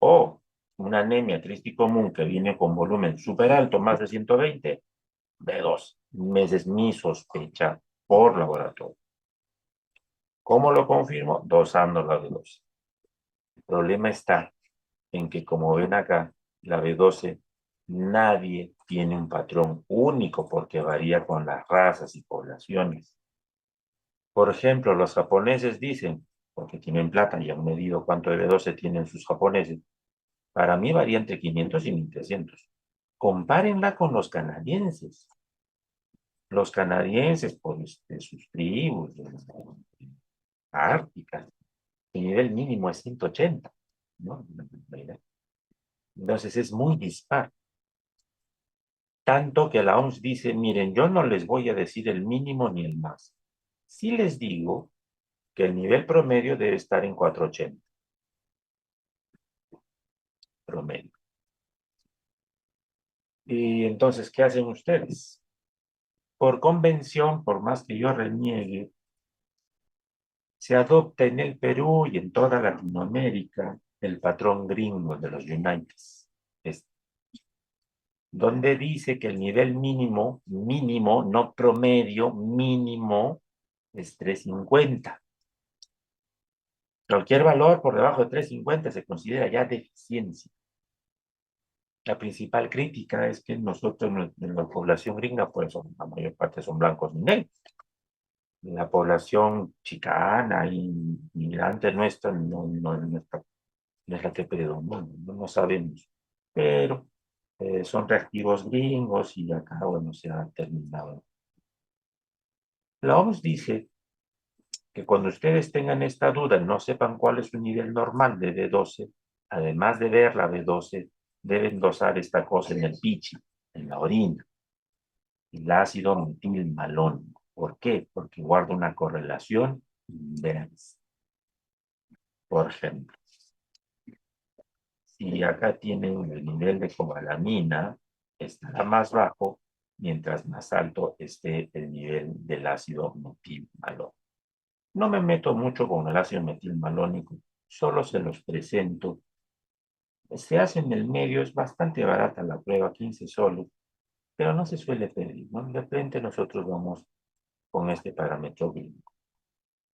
O una anemia triste y común que viene con volumen súper alto, más de 120, B12. Esa es mi sospecha por laboratorio. ¿Cómo lo confirmo? Dosando la B12. El problema está en que, como ven acá, la B12, nadie tiene un patrón único porque varía con las razas y poblaciones. Por ejemplo, los japoneses dicen, porque tienen plata y han medido cuánto de B12 tienen sus japoneses, para mí varía entre 500 y 1300. Compárenla con los canadienses. Los canadienses, por sus tribus árticas, el nivel mínimo es 180, ¿no? Entonces es muy dispar. Tanto que la OMS dice, miren, yo no les voy a decir el mínimo ni el más. Sí les digo que el nivel promedio debe estar en 480. Promedio. Y entonces, ¿qué hacen ustedes? Por convención, por más que yo reniegue, se adopta en el Perú y en toda Latinoamérica el patrón gringo de los Unites, donde dice que el nivel mínimo, no promedio, mínimo, es 350. Cualquier valor por debajo de 350 se considera ya deficiencia. La principal crítica es que nosotros, en la población gringa, pues la mayor parte son blancos y negros. La población chicana y migrante nuestra no es la que predomina, no sabemos. Pero son reactivos gringos y acá, bueno, se ha terminado. La OMS dice que cuando ustedes tengan esta duda, no sepan cuál es su nivel normal de B12, además de ver la B12, deben dosar esta cosa en el pichi, en la orina, el ácido metilmalónico. ¿Por qué? Porque guarda una correlación inversa. Por ejemplo, si acá tienen el nivel de cobalamina, estará más bajo mientras más alto esté el nivel del ácido metilmalónico. No me meto mucho con el ácido metilmalónico, solo se los presento. Se hace en el medio, es bastante barata la prueba, 15 soles, pero no se suele pedir, ¿no? De frente nosotros vamos con este parámetro gringo,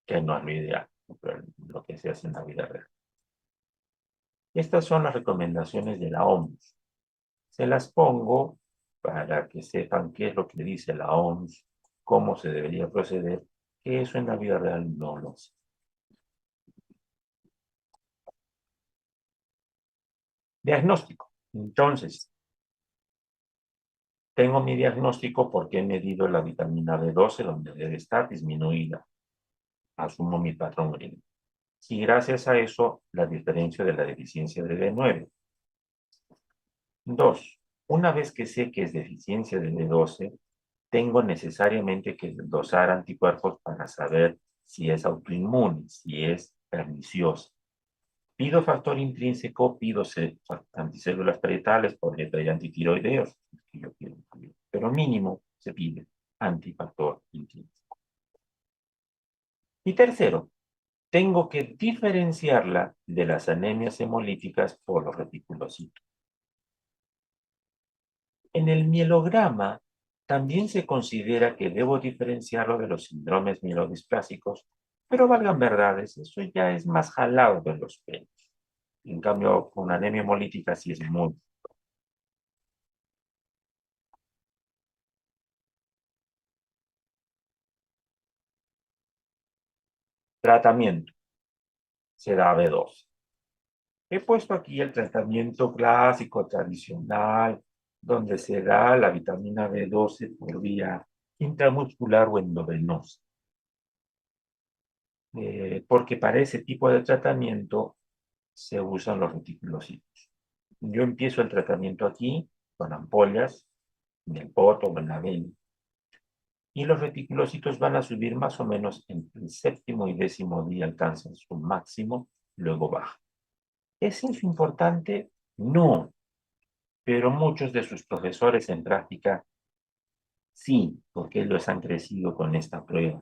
que no es lo ideal, pero lo que se hace en la vida real. Estas son las recomendaciones de la OMS. Se las pongo para que sepan qué es lo que dice la OMS, cómo se debería proceder, que eso en la vida real no lo sé. Diagnóstico. Entonces, tengo mi diagnóstico porque he medido la vitamina B12, donde debe estar disminuida. Asumo mi patrón gringo. Y gracias a eso, la diferencia de la deficiencia de B9. 2. Una vez que sé que es deficiencia de B12, tengo necesariamente que dosar anticuerpos para saber si es autoinmune, si es perniciosa. Pido factor intrínseco, pido anticélulas parietales, podría pedir antitiroideos, que yo quiero, pero mínimo se pide antifactor intrínseco. Y tercero, tengo que diferenciarla de las anemias hemolíticas por los reticulocitos. En el mielograma también se considera que debo diferenciarlo de los síndromes mielodisplásicos, pero valgan verdades, eso ya es más jalado de los pelos. En cambio, con anemia hemolítica sí es muy... Tratamiento. Se da B12. He puesto aquí el tratamiento clásico, tradicional, donde se da la vitamina B12 por vía intramuscular o endovenosa. Porque para ese tipo de tratamiento se usan los reticulocitos. Yo empiezo el tratamiento aquí con ampollas en el poto o en la vena. Y los reticulocitos van a subir más o menos entre el 7º y 10º día, alcanzan su máximo, luego bajan. ¿Es eso importante? No, pero muchos de sus profesores en práctica sí, porque ellos han crecido con esta prueba,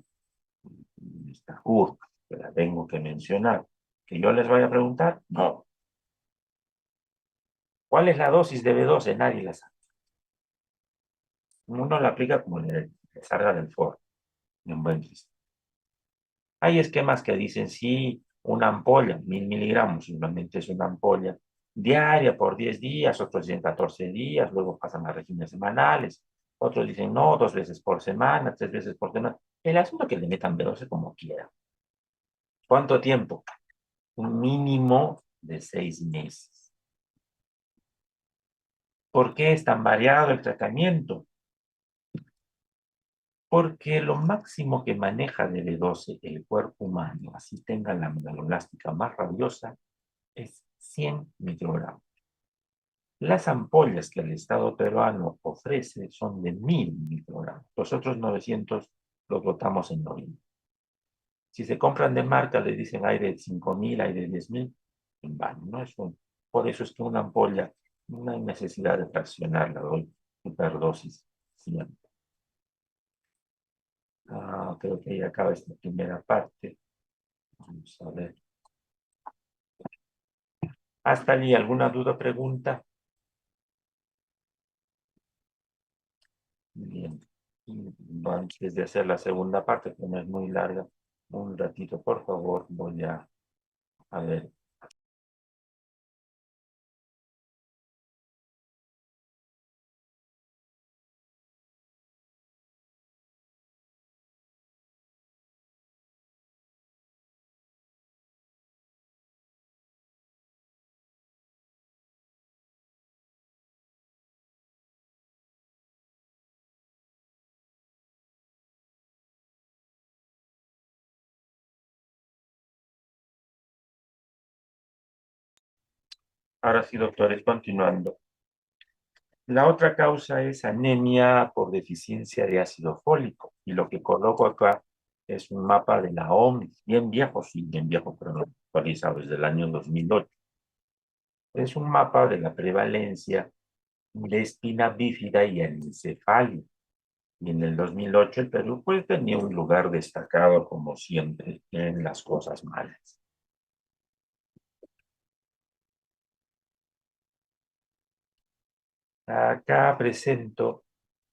esta curva, que la tengo que mencionar. ¿Que yo les vaya a preguntar? No. ¿Cuál es la dosis de B12? Nadie la sabe. Uno la aplica como le salga del foro, en buen chiste. Hay esquemas que dicen, sí, una ampolla, 1000 miligramos, simplemente es una ampolla diaria por 10 días, otros dicen 14 días, luego pasan a regímenes semanales, otros dicen, no, 2 veces por semana, 3 veces por semana. El asunto es que le metan B12 como quieran. ¿Cuánto tiempo? Un mínimo de 6 meses. ¿Por qué es tan variado el tratamiento? Porque lo máximo que maneja de B12 el cuerpo humano, así tenga la megalolástica más rabiosa, es 100 microgramos. Las ampollas que el Estado peruano ofrece son de 1000 microgramos. Los otros 900 los botamos en orina. Si se compran de marca, le dicen hay de 5000, hay de 10.000, en vano, ¿no? Por eso es que una ampolla no hay necesidad de fraccionarla, doy superdosis siempre. Creo que ya acaba esta primera parte. Vamos a ver. ¿Hasta allí alguna duda o pregunta? Bien. Antes de hacer la segunda parte, que no es muy larga, un ratito, por favor, voy a ver. Ahora sí, doctores, continuando. La otra causa es anemia por deficiencia de ácido fólico. Y lo que coloco acá es un mapa de la OMS, bien viejo, sí, bien viejo, pero no actualizado desde el año 2008. Es un mapa de la prevalencia de espina bífida y anencefalia. Y en el 2008 el Perú pues tenía un lugar destacado como siempre en las cosas malas. Acá presento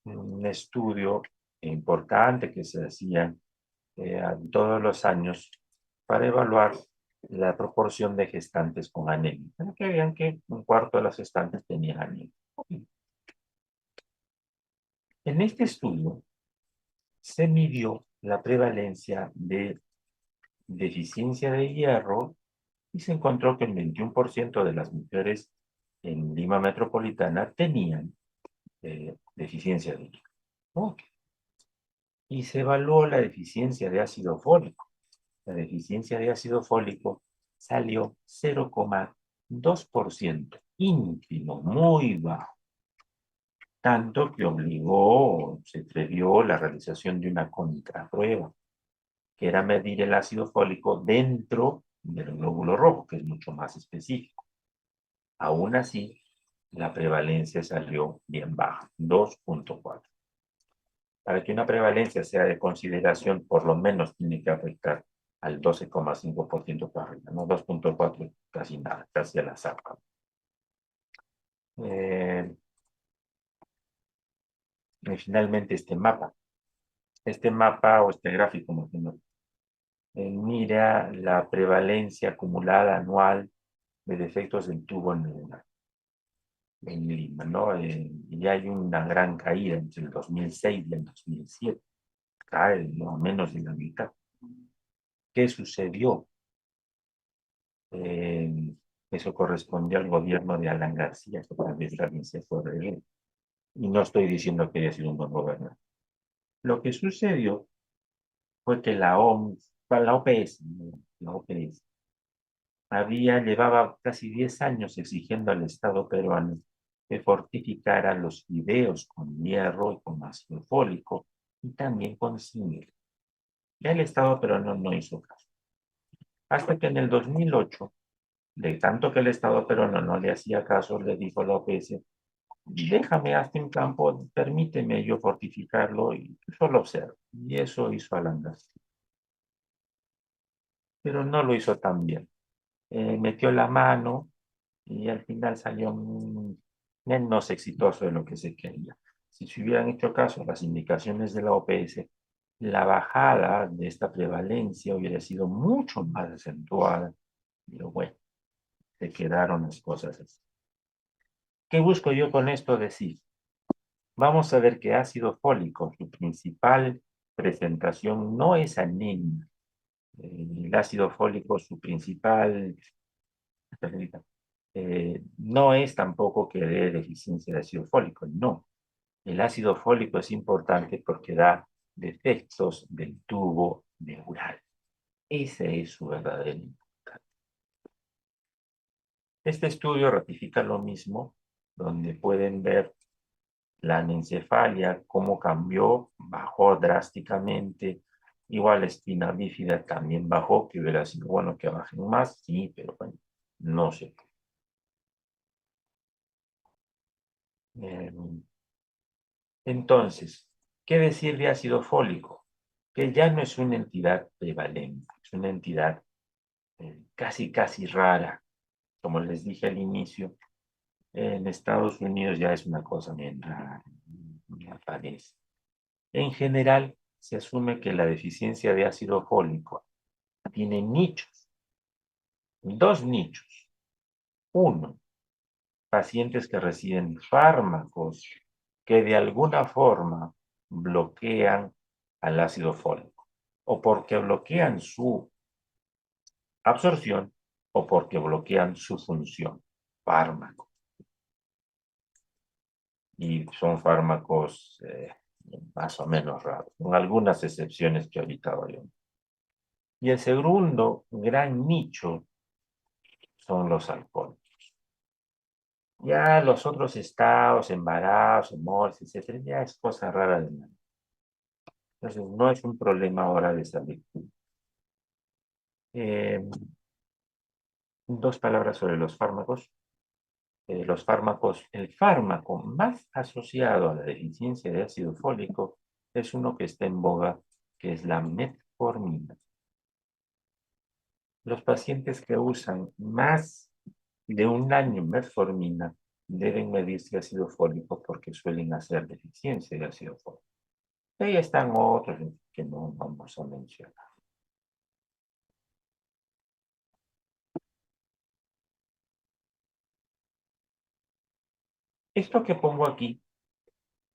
un estudio importante que se hacía todos los años para evaluar la proporción de gestantes con anemia. Para que vean que un cuarto de las gestantes tenían anemia. En este estudio se midió la prevalencia de deficiencia de hierro y se encontró que el 21% de las mujeres en Lima Metropolitana tenían deficiencia de hierro. ¿No? Y se evaluó la deficiencia de ácido fólico. La deficiencia de ácido fólico salió 0,2%, ínfimo, muy bajo. Tanto que se previó la realización de una contraprueba, que era medir el ácido fólico dentro del glóbulo rojo, que es mucho más específico. Aún así, la prevalencia salió bien baja, 2,4. Para que una prevalencia sea de consideración, por lo menos tiene que afectar al 12,5% para arriba, ¿no? 2,4 casi nada, casi a la zapa. Y finalmente este mapa o este gráfico, mira la prevalencia acumulada anual de defectos del tubo neural en Lima, ¿no? Y hay una gran caída entre el 2006 y el 2007, cae más o menos de la mitad. ¿Qué sucedió? Eso correspondió al gobierno de Alan García, que tal vez también se fue de él. Y no estoy diciendo que haya sido un buen gobernador. Lo que sucedió fue que la OPS, llevaba casi 10 años exigiendo al Estado peruano que fortificara los fideos con hierro y con ácido fólico y también con zinc. Ya el Estado peruano no hizo caso. Hasta que en el 2008, de tanto que el Estado peruano no le hacía caso, le dijo a la OPS, déjame hasta un campo, permíteme yo fortificarlo y solo observo. Y eso hizo Alan García. Pero no lo hizo tan bien. Metió la mano y al final salió menos exitoso de lo que se quería. Si se hubieran hecho caso a las indicaciones de la OPS, la bajada de esta prevalencia hubiera sido mucho más acentuada. Pero bueno, se quedaron las cosas así. ¿Qué busco yo con esto decir? Vamos a ver que ácido fólico, su principal presentación no es anemia. El ácido fólico, su principal no es tampoco que dé deficiencia de ácido fólico, no. El ácido fólico es importante porque da defectos del tubo neural. Ese es su verdadero importancia. Este estudio ratifica lo mismo, donde pueden ver la anencefalia, cómo cambió, bajó drásticamente. Igual la espina bífida también bajó, que hubiera sido bueno que bajen más, sí, pero bueno, no sé. Entonces, ¿qué decir de ácido fólico? Que ya no es una entidad prevalente, es una entidad casi rara. Como les dije al inicio, en Estados Unidos ya es una cosa bien rara, me aparece. En general, se asume que la deficiencia de ácido fólico tiene nichos, dos nichos. Uno, pacientes que reciben fármacos que de alguna forma bloquean al ácido fólico, o porque bloquean su absorción o porque bloquean su función, fármaco. Y son fármacos más o menos raros, con algunas excepciones que ahorita voy a ver. Y el segundo gran nicho son los alcohólicos. Ya los otros estados, embarazos, hemorragias, etcétera, ya es cosa rara de nada. Entonces, no es un problema ahora de salud. Dos palabras sobre los fármacos. El fármaco más asociado a la deficiencia de ácido fólico es uno que está en boga, que es la metformina. Los pacientes que usan más de un año metformina deben medirse ácido fólico porque suelen hacer deficiencia de ácido fólico. Ahí están otros que no vamos a mencionar. Esto que pongo aquí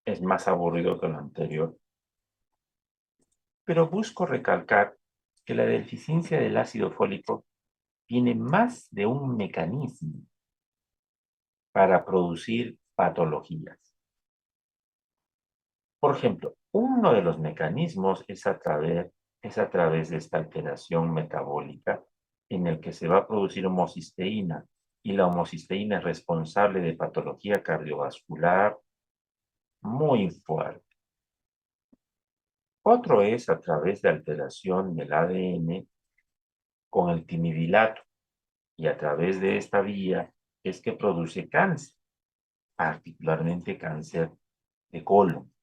es más aburrido que lo anterior, pero busco recalcar que la deficiencia del ácido fólico tiene más de un mecanismo para producir patologías. Por ejemplo, uno de los mecanismos es a través de esta alteración metabólica en el que se va a producir homocisteína, y la homocisteína es responsable de patología cardiovascular muy fuerte. Otro es a través de alteración del ADN con el timidilato, y a través de esta vía es que produce cáncer, particularmente cáncer de colon.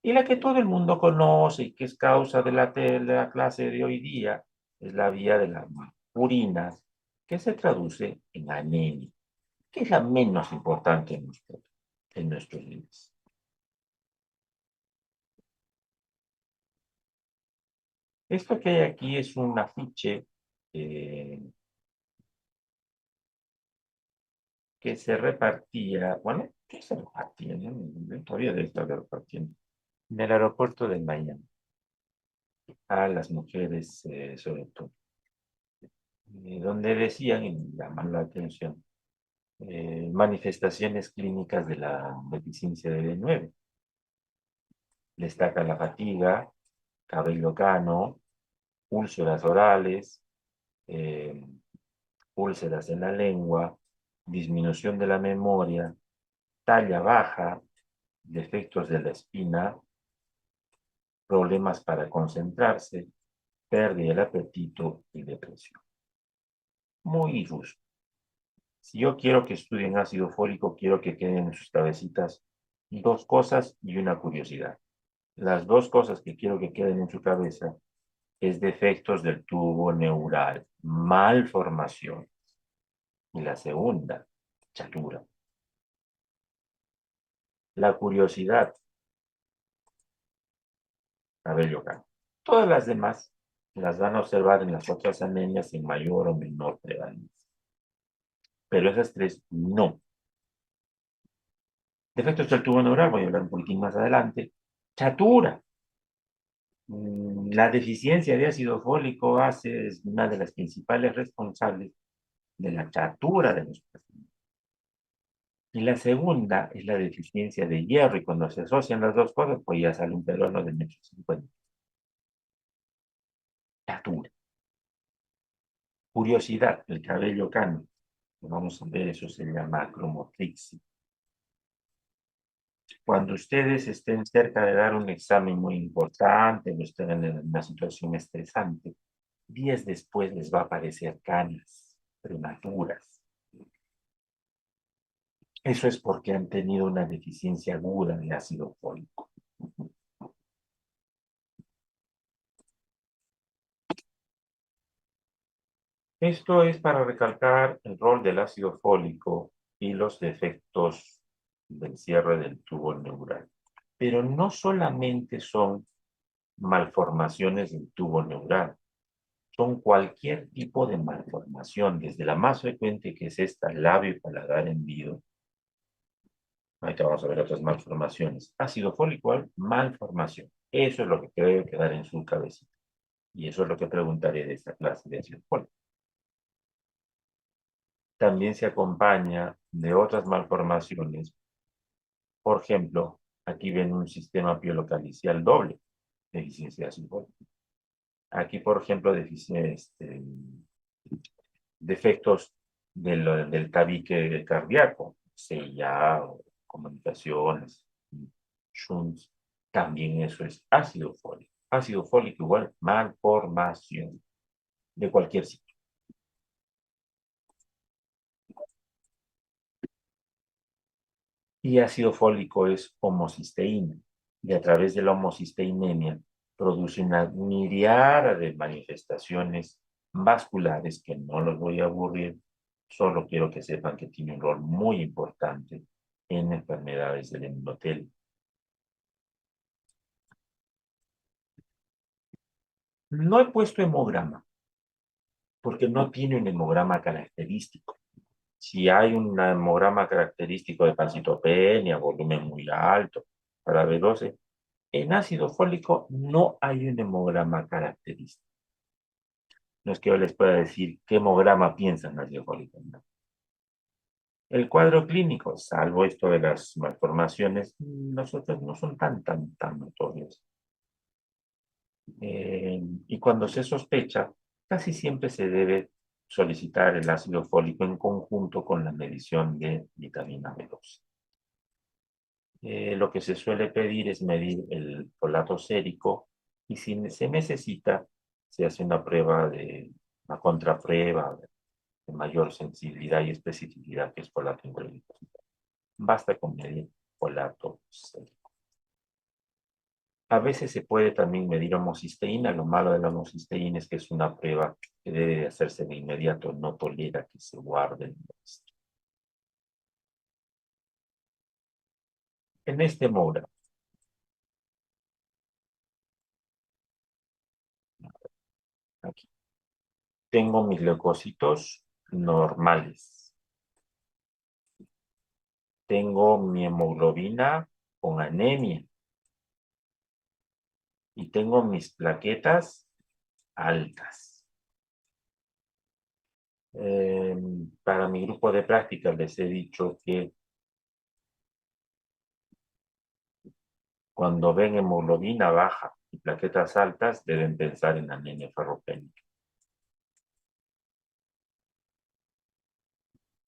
Y la que todo el mundo conoce y que es causa de la clase de hoy día es la vía de las urinas, que se traduce en anemia, que es la menos importante en nuestros días. Esto que hay aquí es un afiche que se repartía, bueno, ¿qué se repartía? Todavía debe estar repartiendo. En el aeropuerto de Miami, a las mujeres sobre todo, donde decían, y llaman la atención, manifestaciones clínicas de la deficiencia de B9. Destaca la fatiga, cabello cano, úlceras orales, eh, úlceras en la lengua, disminución de la memoria, talla baja, defectos de la espina, problemas para concentrarse, pérdida del apetito y depresión. Muy injusto. Si yo quiero que estudien ácido fólico, quiero que queden en sus cabecitas dos cosas y una curiosidad. Las dos cosas que quiero que queden en su cabeza es defectos del tubo neural, malformación. Y la segunda, chatura. La curiosidad, cabello cano. Todas las demás las van a observar en las otras anemias en mayor o menor prevalencia. Pero esas tres no. Defectos del tubo neural, voy a hablar un poquitín más adelante. Chatura. La deficiencia de ácido fólico es una de las principales responsables de la chatura de los pacientes. Y la segunda es la deficiencia de hierro, y cuando se asocian las dos cosas, pues ya sale un peruano de 1,50 m. Chatura. Curiosidad, el cabello cano. Vamos a ver, eso se llama cromotrixia. Cuando ustedes estén cerca de dar un examen muy importante o estén en una situación estresante, días después les va a aparecer canas prematuras. Eso es porque han tenido una deficiencia aguda de ácido fólico. Esto es para recalcar el rol del ácido fólico y los defectos del cierre del tubo neural. Pero no solamente son malformaciones del tubo neural, son cualquier tipo de malformación, desde la más frecuente, que es esta, labio y paladar hendido. Ahorita vamos a ver otras malformaciones. Ácido fólico, malformación. Eso es lo que debe quedar en su cabecita. Y eso es lo que preguntaré de esta clase de ácido fólico. También se acompaña de otras malformaciones. Por ejemplo, aquí ven un sistema pielocalicial doble, deficiencia de ácido fólico. Aquí, por ejemplo, defectos del tabique cardíaco, sellado, comunicaciones, shunts, también eso es ácido fólico. Ácido fólico igual malformación de cualquier sitio. Y ácido fólico es homocisteína. y a través de la homocisteinemia produce una miriada de manifestaciones vasculares que no los voy a aburrir, solo quiero que sepan que tiene un rol muy importante en enfermedades del endotelio. No he puesto hemograma, porque no tiene un hemograma característico. Si hay un hemograma característico de pancitopenia, volumen muy alto, para B12, en ácido fólico no hay un hemograma característico. No es que yo les pueda decir qué hemograma piensan en ácido fólico. No. El cuadro clínico, salvo esto de las malformaciones, nosotros no son tan notorios. Y cuando se sospecha, casi siempre se debe solicitar el ácido fólico en conjunto con la medición de vitamina B12. Lo que se suele pedir es medir el folato sérico y si se necesita, se hace una contraprueba de mayor sensibilidad y especificidad que es folato intraglicerídeo. Basta con medir folato sérico. A veces se puede también medir homocisteína. Lo malo de la homocisteína es que es una prueba que debe de hacerse de inmediato, no tolera que se guarde el registro. En este hemograma, aquí, tengo mis leucocitos normales. Tengo mi hemoglobina con anemia. Y tengo mis plaquetas altas. Para mi grupo de práctica les he dicho que cuando ven hemoglobina baja y plaquetas altas, deben pensar en anemia ferropénica.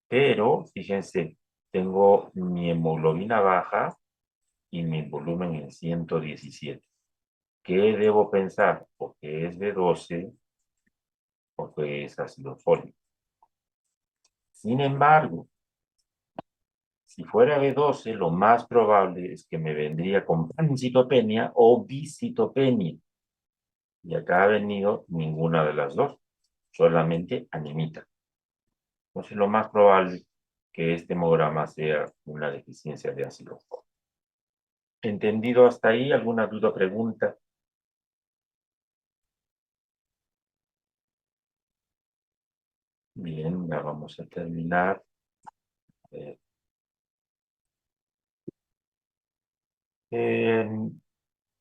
Pero, fíjense, tengo mi hemoglobina baja y mi volumen en 117. ¿Qué debo pensar? Porque es B12, porque es ácido fólico. Sin embargo, si fuera B12, lo más probable es que me vendría con pancitopenia o bisitopenia. Y acá ha venido ninguna de las dos, solamente anemita. Entonces, lo más probable es que este hemograma sea una deficiencia de ácido fólico. ¿Entendido hasta ahí? ¿Alguna duda o pregunta? Bien, ya vamos a terminar.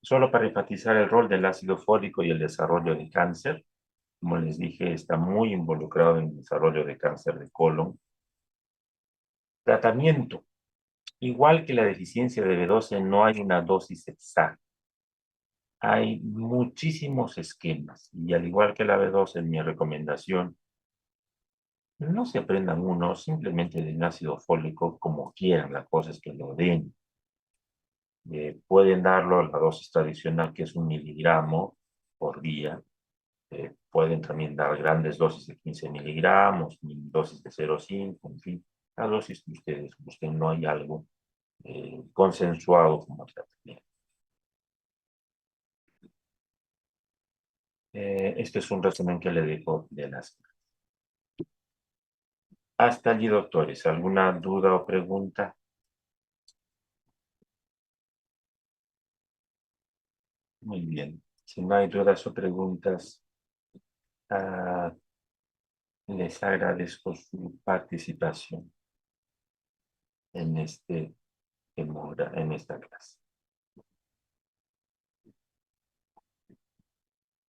Solo para enfatizar el rol del ácido fólico y el desarrollo de cáncer. Como les dije, está muy involucrado en el desarrollo de cáncer de colon. Tratamiento. Igual que la deficiencia de B12, no hay una dosis exacta. Hay muchísimos esquemas. Y al igual que la B12, mi recomendación, no se prendan uno, simplemente den ácido fólico como quieran. La cosa es que lo den. Pueden darlo a la dosis tradicional, que es 1 miligramo por día. Pueden también dar grandes dosis de 15 miligramos, dosis de 0,5, en fin, la dosis que ustedes busquen, no hay algo consensuado como tratamiento. Este es un resumen que le dejo de las. Hasta allí, doctores. ¿Alguna duda o pregunta? Muy bien. Si no hay dudas o preguntas, les agradezco su participación en esta clase.